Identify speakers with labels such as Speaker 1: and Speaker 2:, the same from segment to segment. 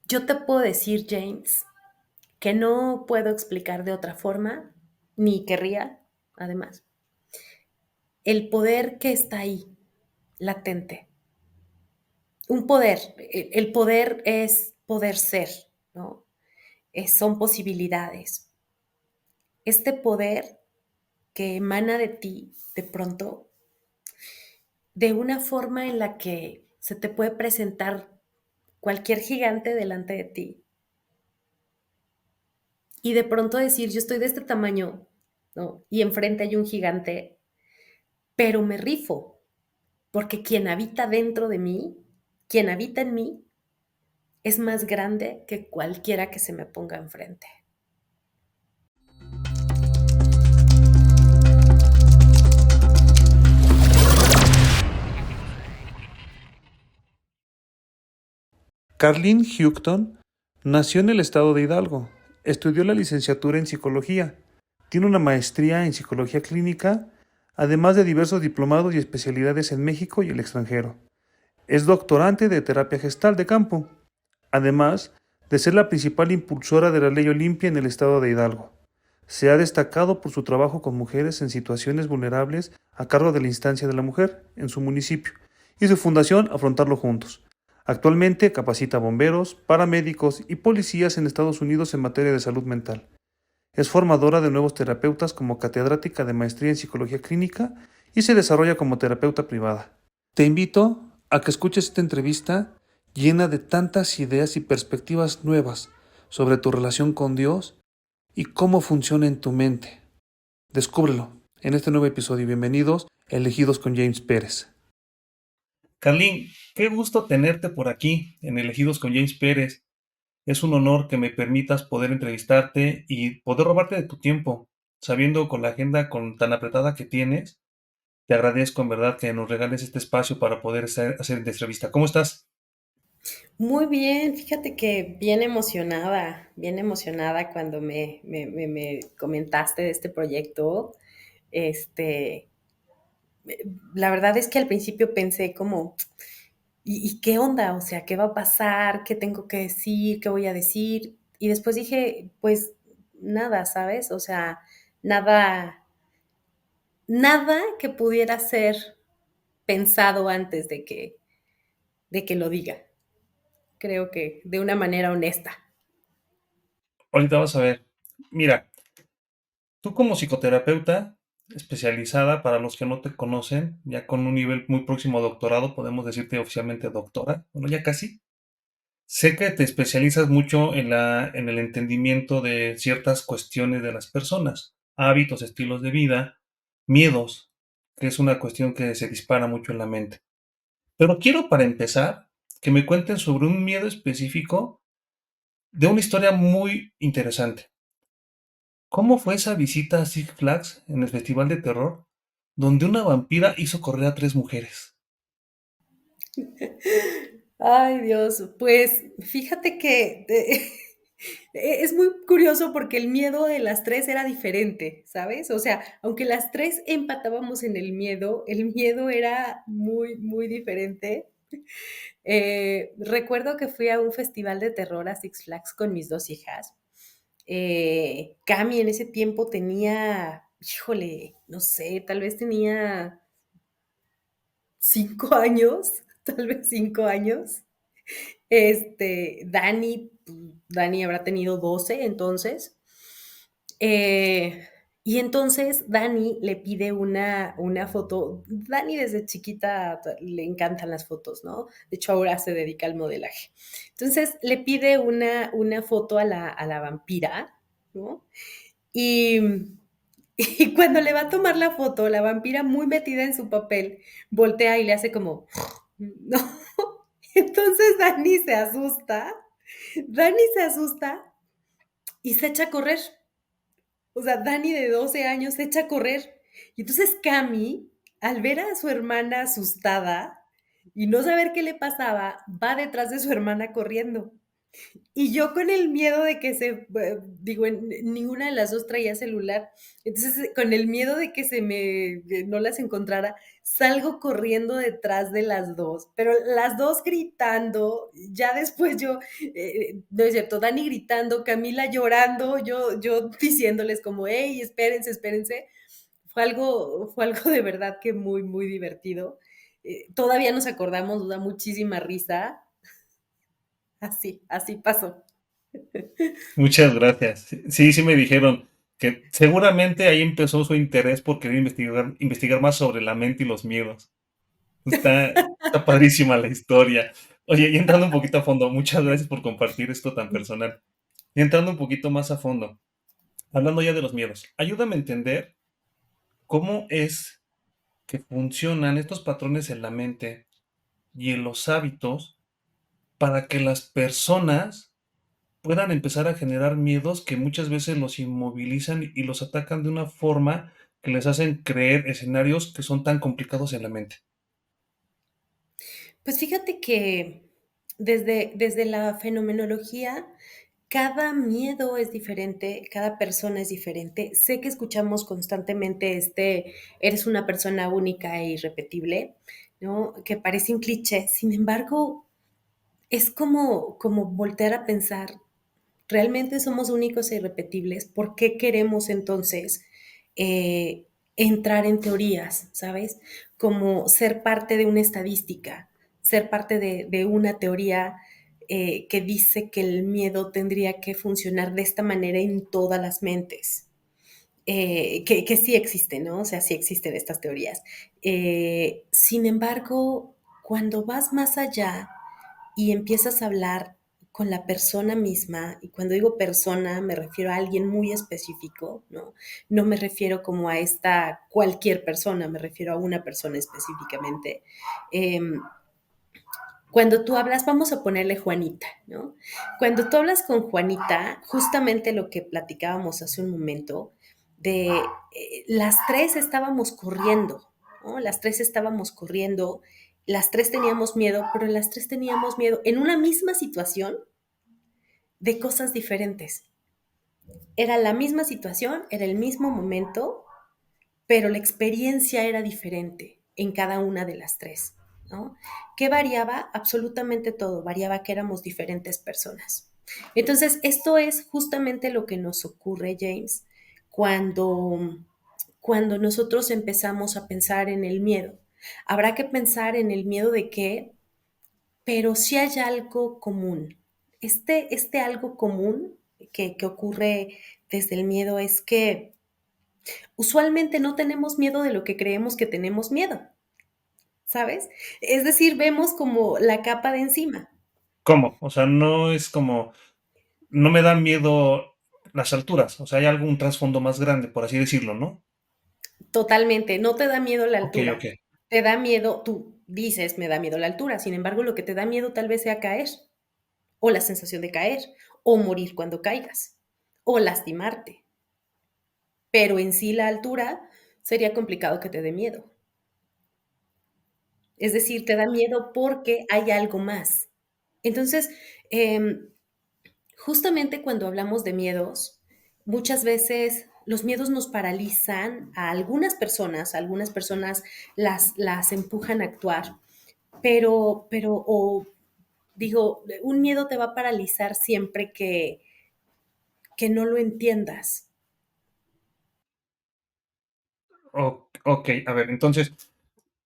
Speaker 1: Yo te puedo decir, James, que no puedo explicar de otra forma, ni querría, además, el poder que está ahí, latente. Un poder, el poder es poder ser, ¿no? Son posibilidades. Este poder que emana de ti de pronto, de una forma en la que se te puede presentar cualquier gigante delante de ti y de pronto decir, yo estoy de este tamaño, ¿no? Y enfrente hay un gigante, pero me rifo, porque quien habita dentro de mí, quien habita en mí, es más grande que cualquiera que se me ponga enfrente.
Speaker 2: Carlin Houghton nació en el estado de Hidalgo. Estudió la licenciatura en psicología. Tiene una maestría en psicología clínica, además de diversos diplomados y especialidades en México y el extranjero. Es doctorante de terapia gestal de campo, además de ser la principal impulsora de la ley Olimpia en el estado de Hidalgo. Se ha destacado por su trabajo con mujeres en situaciones vulnerables a cargo de la instancia de la mujer en su municipio y su fundación Afrontarlo Juntos. Actualmente capacita bomberos, paramédicos y policías en Estados Unidos en materia de salud mental. Es formadora de nuevos terapeutas como catedrática de maestría en psicología clínica y se desarrolla como terapeuta privada. Te invito a que escuches esta entrevista llena de tantas ideas y perspectivas nuevas sobre tu relación con Dios y cómo funciona en tu mente. Descúbrelo en este nuevo episodio. Bienvenidos, Elegidos con James Pérez. Carlín, qué gusto tenerte por aquí en Elegidos con James Pérez. Es un honor que me permitas poder entrevistarte y poder robarte de tu tiempo, sabiendo con la agenda tan apretada que tienes. Te agradezco en verdad que nos regales este espacio para poder hacer esta entrevista. ¿Cómo estás?
Speaker 1: Muy bien, fíjate que bien emocionada cuando me comentaste de este proyecto. Este, la verdad es que al principio pensé como, ¿y qué onda? O sea, ¿qué va a pasar? ¿Qué tengo que decir? ¿Qué voy a decir? Y después dije, pues nada, ¿sabes? O sea, nada, nada que pudiera ser pensado antes de que lo diga. Creo que de una manera honesta.
Speaker 2: Ahorita vas a ver. Mira, tú como psicoterapeuta especializada, para los que no te conocen, ya con un nivel muy próximo a doctorado, podemos decirte oficialmente doctora, bueno, ya casi. Sé que te especializas mucho en el entendimiento de ciertas cuestiones de las personas, hábitos, estilos de vida, miedos, que es una cuestión que se dispara mucho en la mente. Pero quiero, para empezar, que me cuenten sobre un miedo específico de una historia muy interesante. ¿Cómo fue esa visita a Six Flags en el Festival de Terror, donde una vampira hizo correr a tres mujeres?
Speaker 1: Ay, Dios, pues fíjate que es muy curioso porque el miedo de las 3 era diferente, ¿sabes? O sea, aunque las 3 empatábamos en el miedo era muy, muy diferente. Recuerdo que fui a un festival de terror a Six Flags con mis 2 hijas. Cami en ese tiempo tenía, híjole, no sé, tal vez tenía 5 años, tal vez 5 años. Dani, pues, Dani habrá tenido 12 entonces. Eh, y entonces Dani le pide una foto. Dani desde chiquita le encantan las fotos, ¿no? De hecho, ahora se dedica al modelaje. Entonces le pide una foto a la vampira, ¿no? Y, y cuando le va a tomar la foto, la vampira, muy metida en su papel, voltea y le hace como, ¿no? Entonces Dani se asusta y se echa a correr. O sea, Dani de 12 años se echa a correr. Y entonces Cami, al ver a su hermana asustada y no saber qué le pasaba, va detrás de su hermana corriendo. Y yo con el miedo de que digo, ninguna de las 2 traía celular. Entonces, con el miedo de que no las encontrara, salgo corriendo detrás de las 2, pero las 2 gritando. Ya después yo, no es cierto, Dani gritando, Camila llorando, yo diciéndoles como: "Hey, espérense, espérense". Fue algo de verdad que muy, muy divertido. Todavía nos acordamos, nos da muchísima risa. Así pasó.
Speaker 2: Muchas gracias. Sí, sí me dijeron que seguramente ahí empezó su interés por querer investigar más sobre la mente y los miedos. Está padrísima la historia. Oye, y entrando un poquito a fondo, muchas gracias por compartir esto tan personal. Y entrando un poquito más a fondo, hablando ya de los miedos, ayúdame a entender cómo es que funcionan estos patrones en la mente y en los hábitos para que las personas puedan empezar a generar miedos que muchas veces los inmovilizan y los atacan de una forma que les hacen creer escenarios que son tan complicados en la mente.
Speaker 1: Pues fíjate que desde la fenomenología, cada miedo es diferente, cada persona es diferente. Sé que escuchamos constantemente eres una persona única e irrepetible, ¿no? Que parece un cliché. Sin embargo, es como voltear a pensar, ¿realmente somos únicos e irrepetibles? ¿Por qué queremos entonces eh, entrar en teorías, ¿sabes? Como ser parte de una estadística, ser parte de una teoría que dice que el miedo tendría que funcionar de esta manera en todas las mentes. Que sí existen, ¿no? O sea, sí existen estas teorías. Sin embargo, cuando vas más allá y empiezas a hablar con la persona misma, y cuando digo persona me refiero a alguien muy específico, ¿no? No me refiero como a esta cualquier persona, me refiero a una persona específicamente. Eh, Cuando tú hablas, vamos a ponerle Juanita, ¿no? Cuando tú hablas con Juanita, justamente lo que platicábamos hace un momento, de las tres estábamos corriendo, ¿no? Las tres estábamos corriendo, las tres teníamos miedo, pero las tres teníamos miedo en una misma situación de cosas diferentes. Era la misma situación, era el mismo momento, pero la experiencia era diferente en cada una de las tres, ¿no? ¿Qué variaba? Absolutamente todo, variaba que éramos diferentes personas. Entonces, esto es justamente lo que nos ocurre, James, cuando, cuando nosotros empezamos a pensar en el miedo. Habrá que pensar en el miedo de qué, pero sí hay algo común. Este algo común que ocurre desde el miedo es que usualmente no tenemos miedo de lo que creemos que tenemos miedo, ¿sabes? Es decir, vemos como la capa de encima.
Speaker 2: ¿Cómo? O sea, no es como, no me dan miedo las alturas, o sea, hay algún trasfondo más grande, por así decirlo, ¿no?
Speaker 1: Totalmente, no te da miedo la
Speaker 2: Ok, ok.
Speaker 1: altura. Te da miedo, tú dices, me da miedo la altura. Sin embargo, lo que te da miedo tal vez sea caer, o la sensación de caer, o morir cuando caigas, o lastimarte. Pero en sí la altura sería complicado que te dé miedo. Es decir, te da miedo porque hay algo más. Entonces, em, justamente cuando hablamos de miedos, muchas veces los miedos nos paralizan a algunas personas las empujan a actuar, o digo, un miedo te va a paralizar siempre que no lo entiendas.
Speaker 2: Ok, a ver, entonces,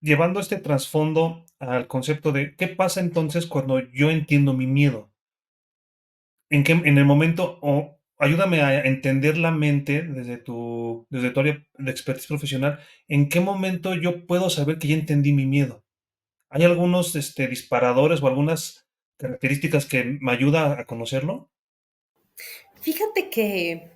Speaker 2: llevando este trasfondo al concepto de qué pasa entonces cuando yo entiendo mi miedo. En el momento, o ayúdame a entender la mente desde tu área de expertise profesional, ¿en qué momento yo puedo saber que ya entendí mi miedo? ¿Hay algunos disparadores o algunas características que me ayuda a conocerlo?
Speaker 1: Fíjate que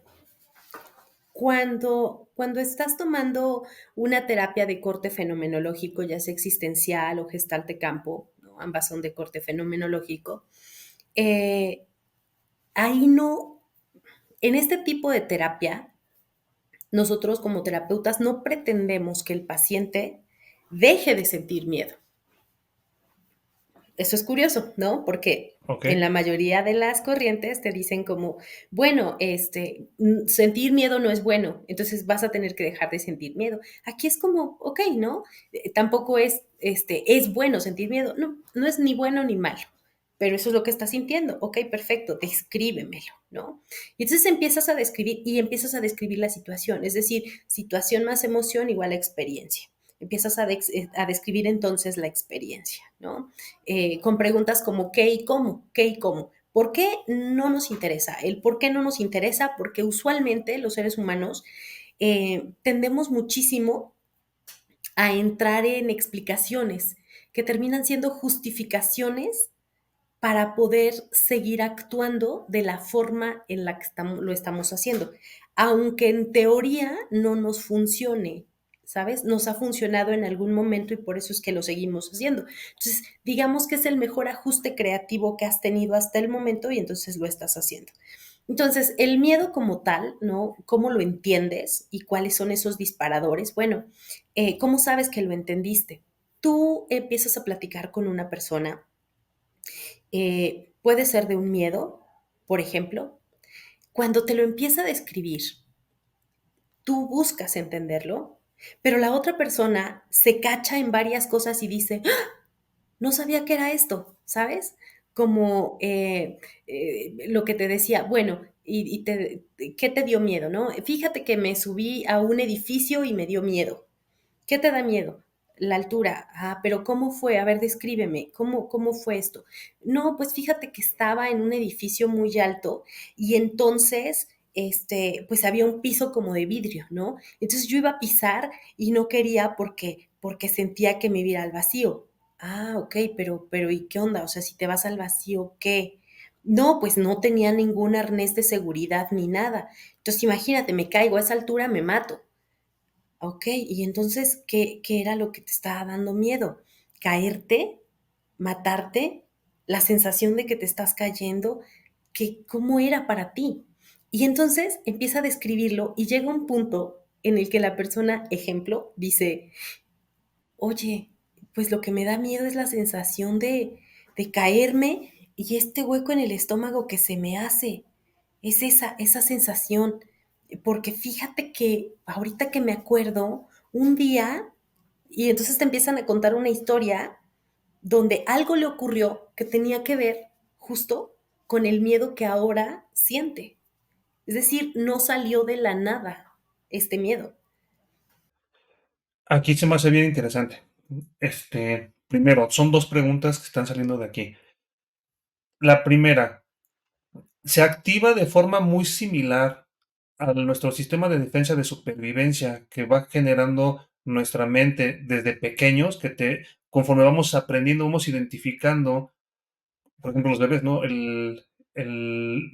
Speaker 1: cuando estás tomando una terapia de corte fenomenológico, ya sea existencial o gestalt de campo, ¿no? Ambas son de corte fenomenológico, eh, ahí no, en este tipo de terapia, nosotros como terapeutas no pretendemos que el paciente deje de sentir miedo. Eso es curioso, ¿no? Porque
Speaker 2: Ok.
Speaker 1: en la mayoría de las corrientes te dicen como, bueno, sentir miedo no es bueno, entonces vas a tener que dejar de sentir miedo. Aquí es como, ok, ¿no? Tampoco es bueno sentir miedo, no, no es ni bueno ni malo, pero eso es lo que estás sintiendo, ok, perfecto, descríbemelo, ¿no? Y entonces empiezas a describir y empiezas a describir la situación, es decir, situación más emoción igual a experiencia. Empiezas a describir entonces la experiencia, ¿no? Con preguntas como ¿qué y cómo? ¿Qué y cómo? ¿Por qué no nos interesa? El por qué no nos interesa, porque usualmente los seres humanos tendemos muchísimo a entrar en explicaciones que terminan siendo justificaciones para poder seguir actuando de la forma en la que lo estamos haciendo. Aunque en teoría no nos funcione, ¿sabes? Nos ha funcionado en algún momento y por eso es que lo seguimos haciendo. Entonces, digamos que es el mejor ajuste creativo que has tenido hasta el momento y entonces lo estás haciendo. Entonces, el miedo como tal, ¿no? ¿Cómo lo entiendes y cuáles son esos disparadores? Bueno, ¿cómo sabes que lo entendiste? Tú empiezas a platicar con una persona, puede ser de un miedo, por ejemplo, cuando te lo empieza a describir, tú buscas entenderlo, pero la otra persona se cacha en varias cosas y dice, ¡ah! No sabía que era esto, ¿sabes? Como lo que te decía, bueno, ¿qué te dio miedo, no? Fíjate que me subí a un edificio y me dio miedo. ¿Qué te da miedo? La altura. Ah, pero ¿cómo fue? A ver, descríbeme. ¿Cómo fue esto? No, pues fíjate que estaba en un edificio muy alto y entonces, pues había un piso como de vidrio, ¿no? Entonces yo iba a pisar y no quería porque sentía que me iba a ir al vacío. Ah, ok, pero ¿y qué onda? O sea, si te vas al vacío, ¿qué? No, pues no tenía ningún arnés de seguridad ni nada. Entonces imagínate, me caigo a esa altura, me mato. Ok, y entonces, ¿qué era lo que te estaba dando miedo? ¿Caerte? ¿Matarte? ¿La sensación de que te estás cayendo? ¿Cómo era para ti? Y entonces empieza a describirlo y llega un punto en el que la persona, ejemplo, dice, oye, pues lo que me da miedo es la sensación de caerme y este hueco en el estómago que se me hace. Es esa sensación. Porque fíjate que ahorita que me acuerdo, un día, y entonces te empiezan a contar una historia donde algo le ocurrió que tenía que ver justo con el miedo que ahora siente. Es decir, no salió de la nada este miedo.
Speaker 2: Aquí se me hace bien interesante. Primero, son dos preguntas que están saliendo de aquí. La primera, se activa de forma muy similar a nuestro sistema de defensa de supervivencia que va generando nuestra mente desde pequeños, conforme vamos aprendiendo, vamos identificando, por ejemplo, los bebés, ¿no? El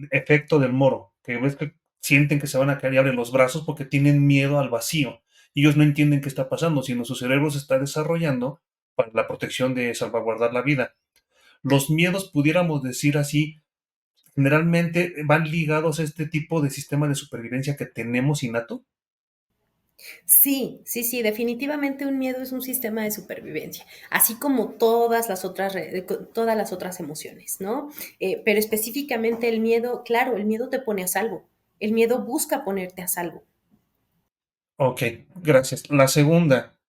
Speaker 2: efecto del moro, que ves que sienten que se van a caer y abren los brazos porque tienen miedo al vacío. Y ellos no entienden qué está pasando, sino su cerebro se está desarrollando para la protección de salvaguardar la vida. Los miedos, pudiéramos decir así, generalmente van ligados a este tipo de sistema de supervivencia que tenemos innato.
Speaker 1: Sí, sí, sí, definitivamente un miedo es un sistema de supervivencia, así como todas las otras emociones, ¿no? Pero específicamente el miedo, claro, el miedo te pone a salvo, el miedo busca ponerte a salvo.
Speaker 2: Ok, gracias. La segunda,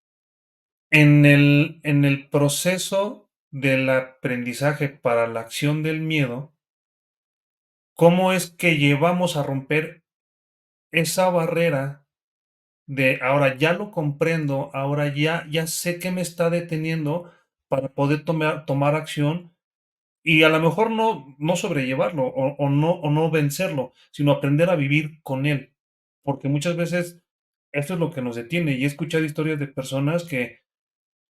Speaker 2: en el proceso del aprendizaje para la acción del miedo, ¿cómo es que llevamos a romper esa barrera de ahora ya lo comprendo, ahora ya sé que me está deteniendo para poder tomar acción y a lo mejor no sobrellevarlo o no vencerlo, sino aprender a vivir con él? Porque muchas veces esto es lo que nos detiene y he escuchado historias de personas que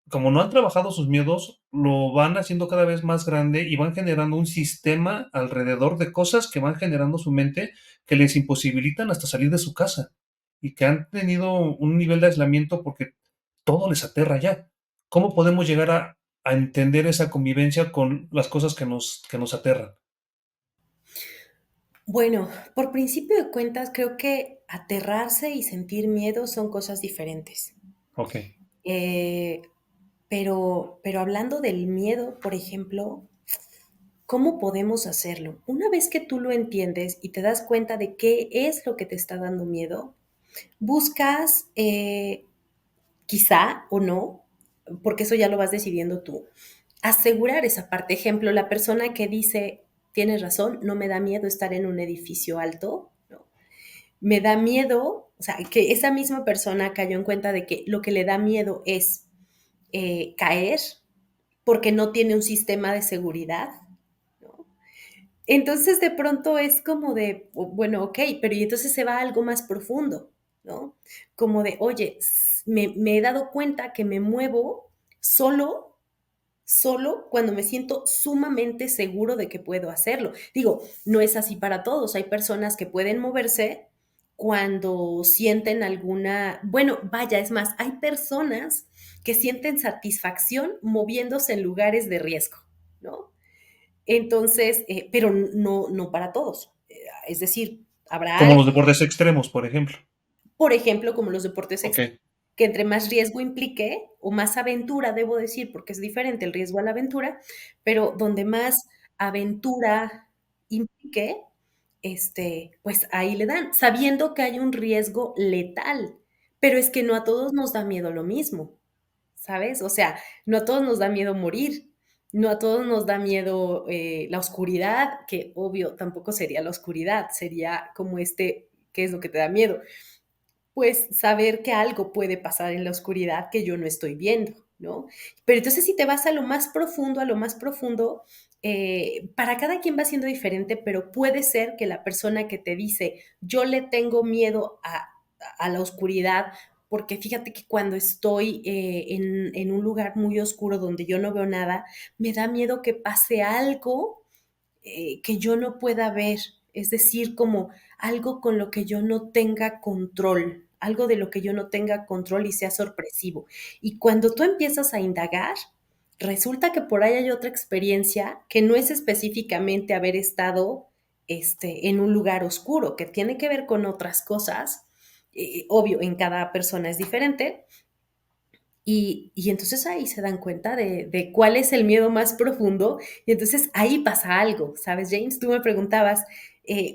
Speaker 2: como no han trabajado sus miedos, lo van haciendo cada vez más grande y van generando un sistema alrededor de cosas que van generando su mente que les imposibilitan hasta salir de su casa y que han tenido un nivel de aislamiento porque todo les aterra ya. ¿Cómo podemos llegar a entender esa convivencia con las cosas que nos aterran?
Speaker 1: Bueno, por principio de cuentas, creo que aterrarse y sentir miedo son cosas diferentes.
Speaker 2: Ok,
Speaker 1: Eh, Pero hablando del miedo, por ejemplo, ¿cómo podemos hacerlo? Una vez que tú lo entiendes y te das cuenta de qué es lo que te está dando miedo, buscas, quizá o no, porque eso ya lo vas decidiendo tú, asegurar esa parte. Ejemplo, la persona que dice, tienes razón, no me da miedo estar en un edificio alto, ¿no? Me da miedo, o sea, que esa misma persona cayó en cuenta de que lo que le da miedo es caer porque no tiene un sistema de seguridad, ¿no? Entonces de pronto es como de, bueno, ok, pero y entonces se va a algo más profundo, ¿no? Como de, oye, me he dado cuenta que me muevo solo solo cuando me siento sumamente seguro de que puedo hacerlo. Digo, no es así para todos. Hay personas que pueden moverse cuando sienten alguna, bueno, vaya, es más, hay personas que sienten satisfacción moviéndose en lugares de riesgo, ¿no? Entonces, pero no para todos. Es decir, habrá
Speaker 2: Como
Speaker 1: alguien,
Speaker 2: los deportes extremos, por ejemplo.
Speaker 1: por ejemplo, como los deportes
Speaker 2: Ok.
Speaker 1: extremos, que entre más riesgo implique, o más aventura, debo decir, porque es diferente el riesgo a la aventura, pero donde más aventura implique, pues ahí le dan, sabiendo que hay un riesgo letal. Pero es que no a todos nos da miedo lo mismo, ¿sabes? O sea, no a todos nos da miedo morir, no a todos nos da miedo la oscuridad, que obvio tampoco sería la oscuridad, sería como ¿qué es lo que te da miedo? Pues saber que algo puede pasar en la oscuridad que yo no estoy viendo, ¿no? Pero entonces si te vas a lo más profundo, para cada quien va siendo diferente, pero puede ser que la persona que te dice, yo le tengo miedo a la oscuridad, porque fíjate que cuando estoy en un lugar muy oscuro donde yo no veo nada, me da miedo que pase algo que yo no pueda ver, es decir, como algo con lo que yo no tenga control, algo de lo que yo no tenga control y sea sorpresivo. Y cuando tú empiezas a indagar, resulta que por ahí hay otra experiencia que no es específicamente haber estado en un lugar oscuro, que tiene que ver con otras cosas. Obvio, en cada persona es diferente, y entonces ahí se dan cuenta de cuál es el miedo más profundo y entonces ahí pasa algo, ¿sabes, James? Tú me preguntabas,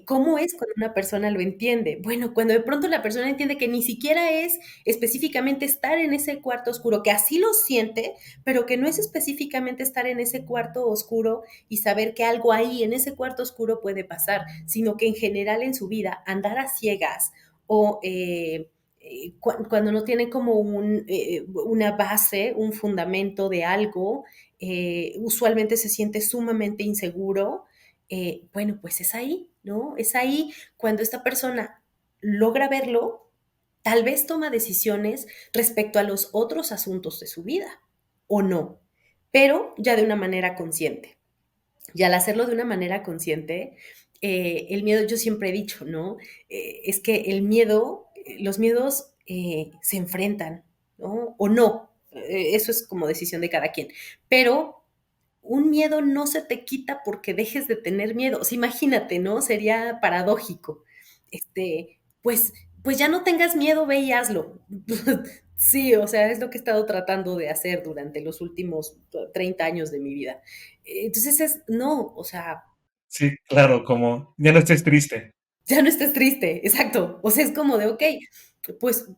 Speaker 1: ¿cómo es cuando una persona lo entiende? Bueno, cuando de pronto la persona entiende que ni siquiera es específicamente estar en ese cuarto oscuro, que así lo siente, pero que no es específicamente estar en ese cuarto oscuro y saber que algo ahí en ese cuarto oscuro puede pasar, sino que en general en su vida andar a ciegas o cuando no tiene como una base, un fundamento de algo, usualmente se siente sumamente inseguro. Bueno, pues es ahí, ¿no? Es ahí cuando esta persona logra verlo, tal vez toma decisiones respecto a los otros asuntos de su vida, o no, pero ya de una manera consciente. Y al hacerlo de una manera consciente, el miedo, yo siempre he dicho, ¿no? Es que el miedo, los miedos se enfrentan, ¿no? O no. Eso es como decisión de cada quien. Pero un miedo no se te quita porque dejes de tener miedo. O sea, imagínate, ¿no? Sería paradójico. Pues, pues ya no tengas miedo, ve y hazlo. Sí, o sea, es lo que he estado tratando de hacer durante los últimos 30 años de mi vida. Entonces no, o sea,
Speaker 2: Sí, claro, como ya no estés triste.
Speaker 1: ya no estés triste, exacto. O sea, es como de, ok, pues,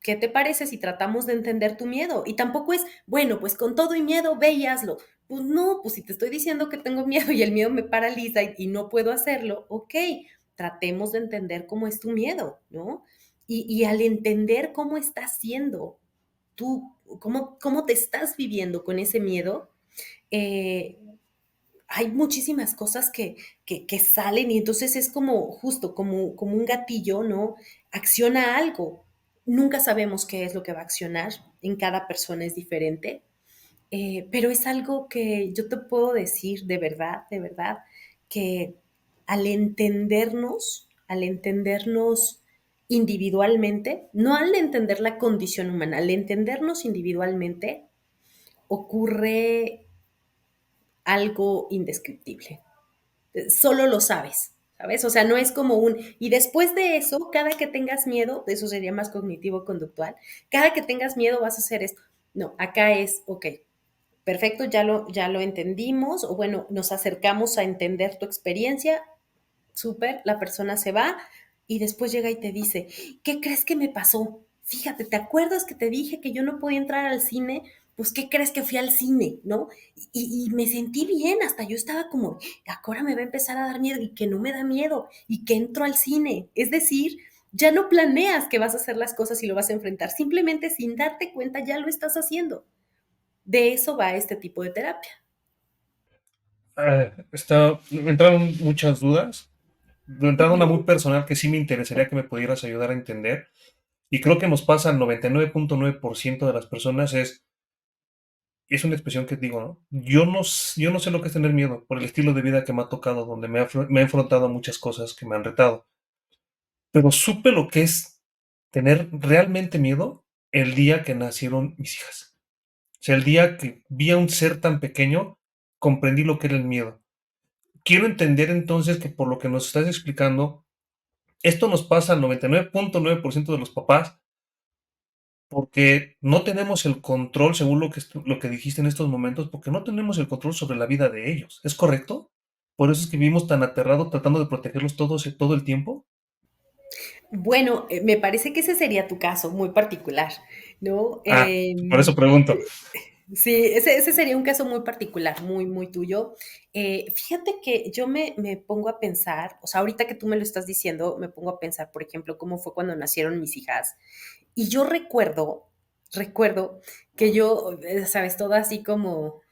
Speaker 1: ¿qué te parece si tratamos de entender tu miedo? Y tampoco es, bueno, pues con todo y miedo, ve y hazlo. Pues no, pues si te estoy diciendo que tengo miedo y el miedo me paraliza y no puedo hacerlo, ok, tratemos de entender cómo es tu miedo, ¿no? Y al entender cómo estás siendo tú, cómo te estás viviendo con ese miedo, eh, hay muchísimas cosas que salen y entonces es como justo como un gatillo, ¿no? Acciona algo. Nunca sabemos qué es lo que va a accionar, en cada persona es diferente, pero es algo que yo te puedo decir de verdad, que al entendernos individualmente, no al entender la condición humana, al entendernos individualmente, ocurre algo indescriptible. Solo lo sabes, ¿sabes? O sea, no es como y después de eso, cada que tengas miedo, eso sería más cognitivo-conductual, cada que tengas miedo vas a hacer esto. No, acá es, ok, perfecto, ya lo entendimos, o bueno, nos acercamos a entender tu experiencia, súper, la persona se va y después llega y te dice, ¿qué crees que me pasó? Fíjate, ¿te acuerdas que te dije que yo no podía entrar al cine? Pues, ¿qué crees que fui al cine, no? Y me sentí bien, hasta yo estaba como, ahora me va a empezar a dar miedo y que no me da miedo y que entro al cine. Es decir, ya no planeas que vas a hacer las cosas y lo vas a enfrentar, simplemente sin darte cuenta ya lo estás haciendo. De eso va este tipo de terapia.
Speaker 2: Me entraron muchas dudas. Me entraron una muy
Speaker 1: Ujú.
Speaker 2: personal que sí me interesaría que me pudieras ayudar a entender. Y creo que nos pasa al 99.9% de las personas es una expresión que digo, ¿no? Yo no sé lo que es tener miedo por el estilo de vida que me ha tocado, donde me he enfrentado a muchas cosas que me han retado. Pero supe lo que es tener realmente miedo el día que nacieron mis hijas. O sea, el día que vi a un ser tan pequeño, comprendí lo que era el miedo. Quiero entender entonces que por lo que nos estás explicando, esto nos pasa al 99.9% de los papás porque no tenemos el control, según lo que dijiste en estos momentos, porque no tenemos el control sobre la vida de ellos. ¿Es correcto? Por eso es que vivimos tan aterrados tratando de protegerlos todos, todo el tiempo.
Speaker 1: Bueno, me parece que ese sería tu caso muy particular, ¿no?
Speaker 2: Ah, por eso pregunto.
Speaker 1: Sí, ese sería un caso muy particular, muy, muy tuyo. Fíjate que yo me pongo a pensar, o sea, ahorita que tú me lo estás diciendo, me pongo a pensar, por ejemplo, cómo fue cuando nacieron mis hijas. Y yo recuerdo que yo, sabes, todo así como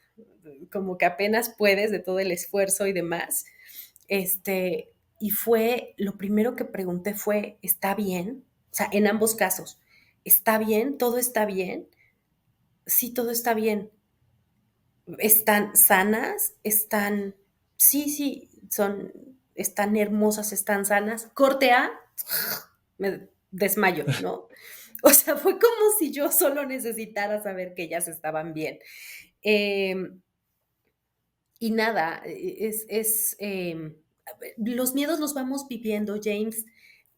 Speaker 1: que apenas puedes de todo el esfuerzo y demás. Este, y fue, lo primero que pregunté fue, ¿está bien? O sea, en ambos casos, ¿está bien? ¿Todo está bien? Sí, todo está bien. ¿Están sanas? ¿Están, sí, sí, están hermosas, están sanas? Corte A, me desmayo, ¿no? O sea, fue como si yo solo necesitara saber que ellas estaban bien. Eh, y nada, los miedos los vamos viviendo, James,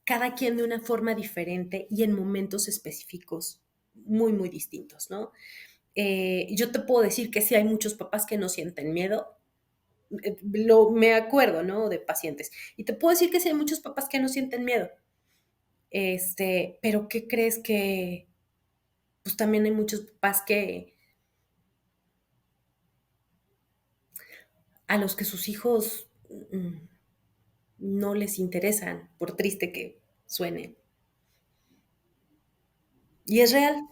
Speaker 1: cada quien de una forma diferente y en momentos específicos muy, muy distintos, ¿no? Yo te puedo decir que sí hay muchos papás que no sienten miedo, me acuerdo, ¿no? De pacientes. Y te puedo decir que sí hay muchos papás que no sienten miedo. Pero ¿qué crees que? Pues también hay muchos papás que a los que sus hijos no les interesan, por triste que suene. Y es real.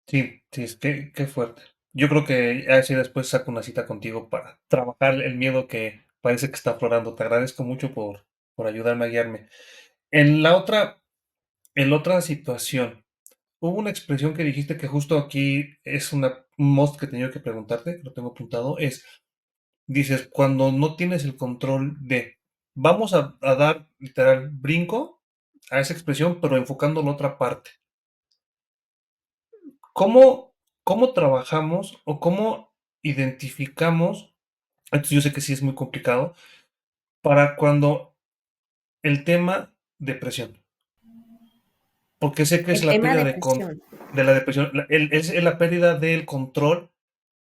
Speaker 2: Sí, sí, qué fuerte. Yo creo que así después saco una cita contigo para trabajar el miedo que parece que está aflorando. Te agradezco mucho por ayudarme a guiarme. En la otra, en la otra situación, hubo una expresión que dijiste que justo aquí es un must que tenía que preguntarte, que lo tengo apuntado, dices, cuando no tienes el control de, vamos a dar literal brinco a esa expresión, pero enfocando en otra parte. ¿Cómo, cómo trabajamos o cómo identificamos, esto yo sé que sí es muy complicado, para cuando el tema depresión? Porque sé que es
Speaker 1: El
Speaker 2: la
Speaker 1: tema
Speaker 2: pérdida
Speaker 1: depresión.
Speaker 2: de la depresión, es la pérdida del control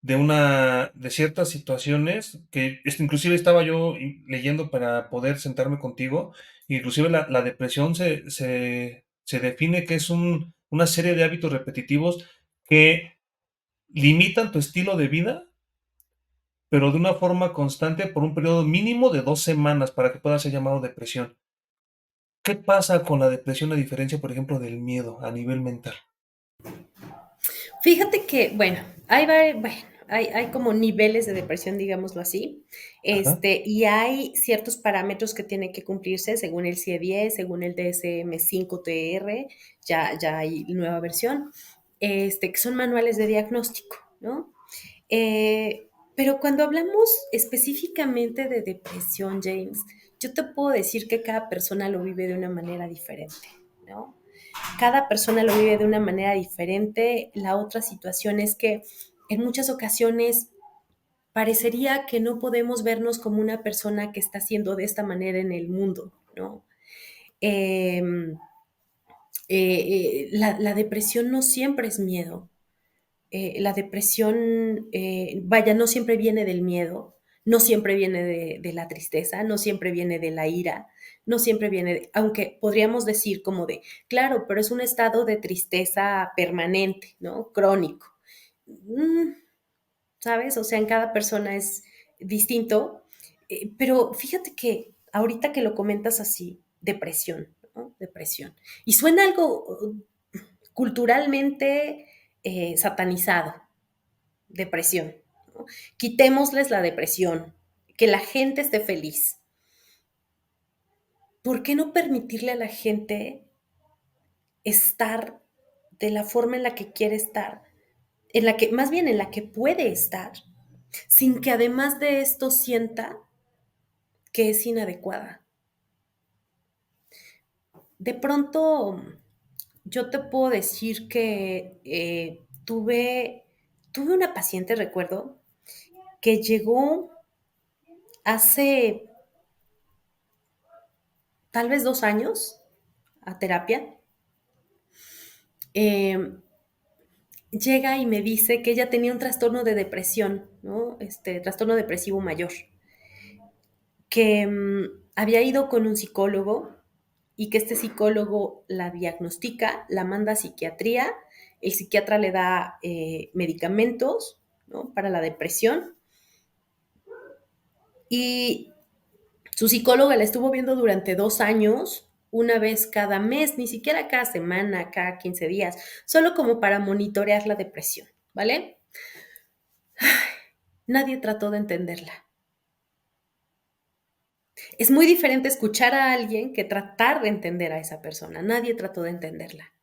Speaker 2: de ciertas situaciones que inclusive estaba yo leyendo para poder sentarme contigo, inclusive la depresión se define que es una serie de hábitos repetitivos que limitan tu estilo de vida, pero de una forma constante por un periodo mínimo de 2 semanas para que pueda ser llamado depresión. ¿Qué pasa con la depresión a diferencia, por ejemplo, del miedo a nivel mental?
Speaker 1: Fíjate que, bueno, bueno, hay como niveles de depresión, digámoslo así,
Speaker 2: Ajá.
Speaker 1: y hay ciertos parámetros que tienen que cumplirse según el CIE-10, según el DSM-5-TR, ya hay nueva versión, que son manuales de diagnóstico, ¿no? Pero cuando hablamos específicamente de depresión, James, yo te puedo decir que cada persona lo vive de una manera diferente, ¿no? Cada persona lo vive de una manera diferente. La otra situación es que en muchas ocasiones parecería que no podemos vernos como una persona que está haciendo de esta manera en el mundo, ¿no? Eh, La depresión no siempre es miedo. La depresión, vaya, no siempre viene del miedo, no siempre viene de la tristeza, no siempre viene de la ira, no siempre viene, aunque podríamos decir como de, claro, pero es un estado de tristeza permanente, ¿no? Crónico. Mm, ¿Sabes? O sea, en cada persona es distinto, pero fíjate que ahorita que lo comentas así, depresión, ¿no? Depresión. Y suena algo culturalmente satanizado, depresión, ¿no? Quitémosles la depresión, que la gente esté feliz. ¿Por qué no permitirle a la gente estar de la forma en la que quiere estar, en la que, más bien en la que puede estar, sin que además de esto sienta que es inadecuada? De pronto, yo te puedo decir que tuve una paciente, recuerdo, que llegó hace tal vez 2 años a terapia. Eh, Llega y me dice que ella tenía un trastorno de depresión, ¿no? Trastorno depresivo mayor, que había ido con un psicólogo y que este psicólogo la diagnostica, la manda a psiquiatría, el psiquiatra le da medicamentos, ¿no? Para la depresión y su psicóloga la estuvo viendo durante 2 años, una vez cada mes, ni siquiera cada semana, cada 15 días, solo como para monitorear la depresión, ¿vale? Nadie trató de entenderla. Es muy diferente escuchar a alguien que tratar de entender a esa persona. Nadie trató de entenderla.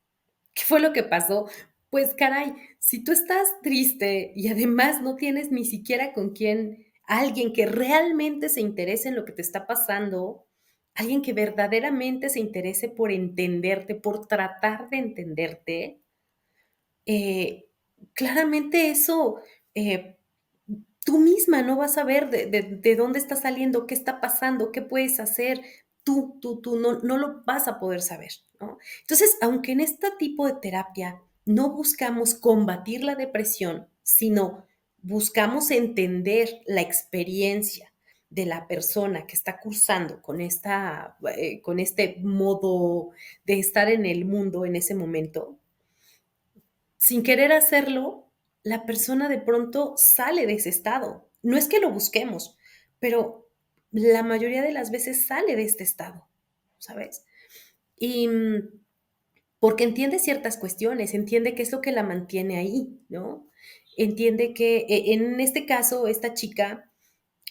Speaker 1: ¿Qué fue lo que pasó? Pues caray, si tú estás triste y además no tienes ni siquiera con quién, alguien que realmente se interese en lo que te está pasando, alguien que verdaderamente se interese por entenderte, por tratar de entenderte, eh, claramente eso, eh, tú misma no vas a ver de dónde está saliendo, qué está pasando, qué puedes hacer. Tú no lo vas a poder saber, ¿no? Entonces, aunque en este tipo de terapia no buscamos combatir la depresión, sino buscamos entender la experiencia de la persona que está cursando con este modo de estar en el mundo en ese momento, sin querer hacerlo, la persona de pronto sale de ese estado. No es que lo busquemos, pero la mayoría de las veces sale de este estado, ¿sabes? Y porque entiende ciertas cuestiones, entiende qué es lo que la mantiene ahí, ¿no? Entiende que en este caso, esta chica,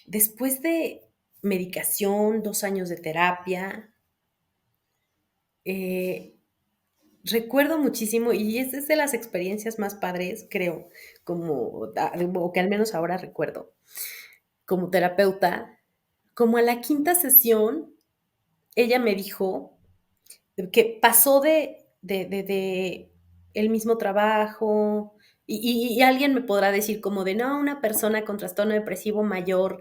Speaker 1: después de medicación, 2 años de terapia, eh, recuerdo muchísimo, y es de las experiencias más padres, creo, o que al menos ahora recuerdo, como terapeuta, como a la quinta sesión, ella me dijo que pasó de el mismo trabajo, y alguien me podrá decir como de, no, una persona con trastorno depresivo mayor,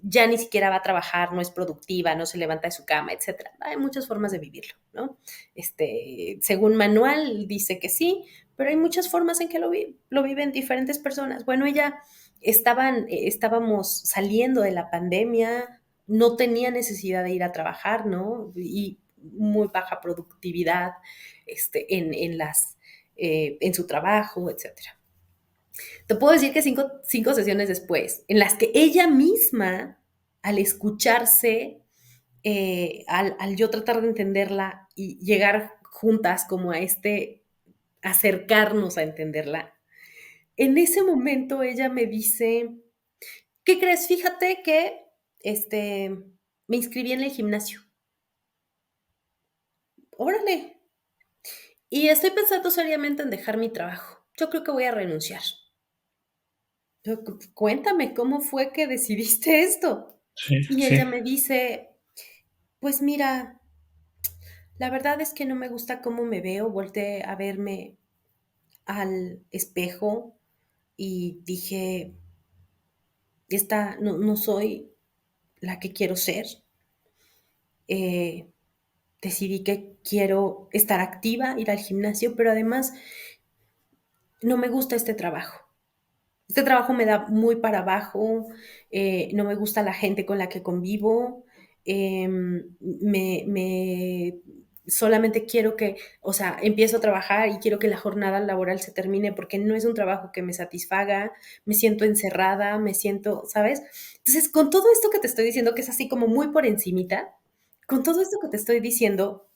Speaker 1: ya ni siquiera va a trabajar, no es productiva, no se levanta de su cama, etcétera. Hay muchas formas de vivirlo, ¿no? Según manual dice que sí, pero hay muchas formas en que lo viven diferentes personas. Bueno, estábamos saliendo de la pandemia, no tenía necesidad de ir a trabajar, ¿no? Y muy baja productividad en su trabajo, etcétera. Te puedo decir que cinco sesiones después, en las que ella misma, al escucharse, al yo tratar de entenderla y llegar juntas como a acercarnos a entenderla, en ese momento ella me dice, ¿qué crees? Fíjate que me inscribí en el gimnasio. Órale. Y estoy pensando seriamente en dejar mi trabajo. Yo creo que voy a renunciar. Cuéntame, ¿cómo fue que decidiste esto?
Speaker 2: Sí,
Speaker 1: Y
Speaker 2: sí.
Speaker 1: ella me dice, pues mira, la verdad es que no me gusta cómo me veo. Volteé a verme al espejo y dije, no soy la que quiero ser. decidí que quiero estar activa, ir al gimnasio, pero además no me gusta este trabajo. Este trabajo me da muy para abajo, no me gusta la gente con la que convivo, solamente quiero que, o sea, empiezo a trabajar y quiero que la jornada laboral se termine porque no es un trabajo que me satisfaga, me siento encerrada, me siento, ¿sabes? Entonces, con todo esto que te estoy diciendo, que es así como muy por encimita, con todo esto que te estoy diciendo,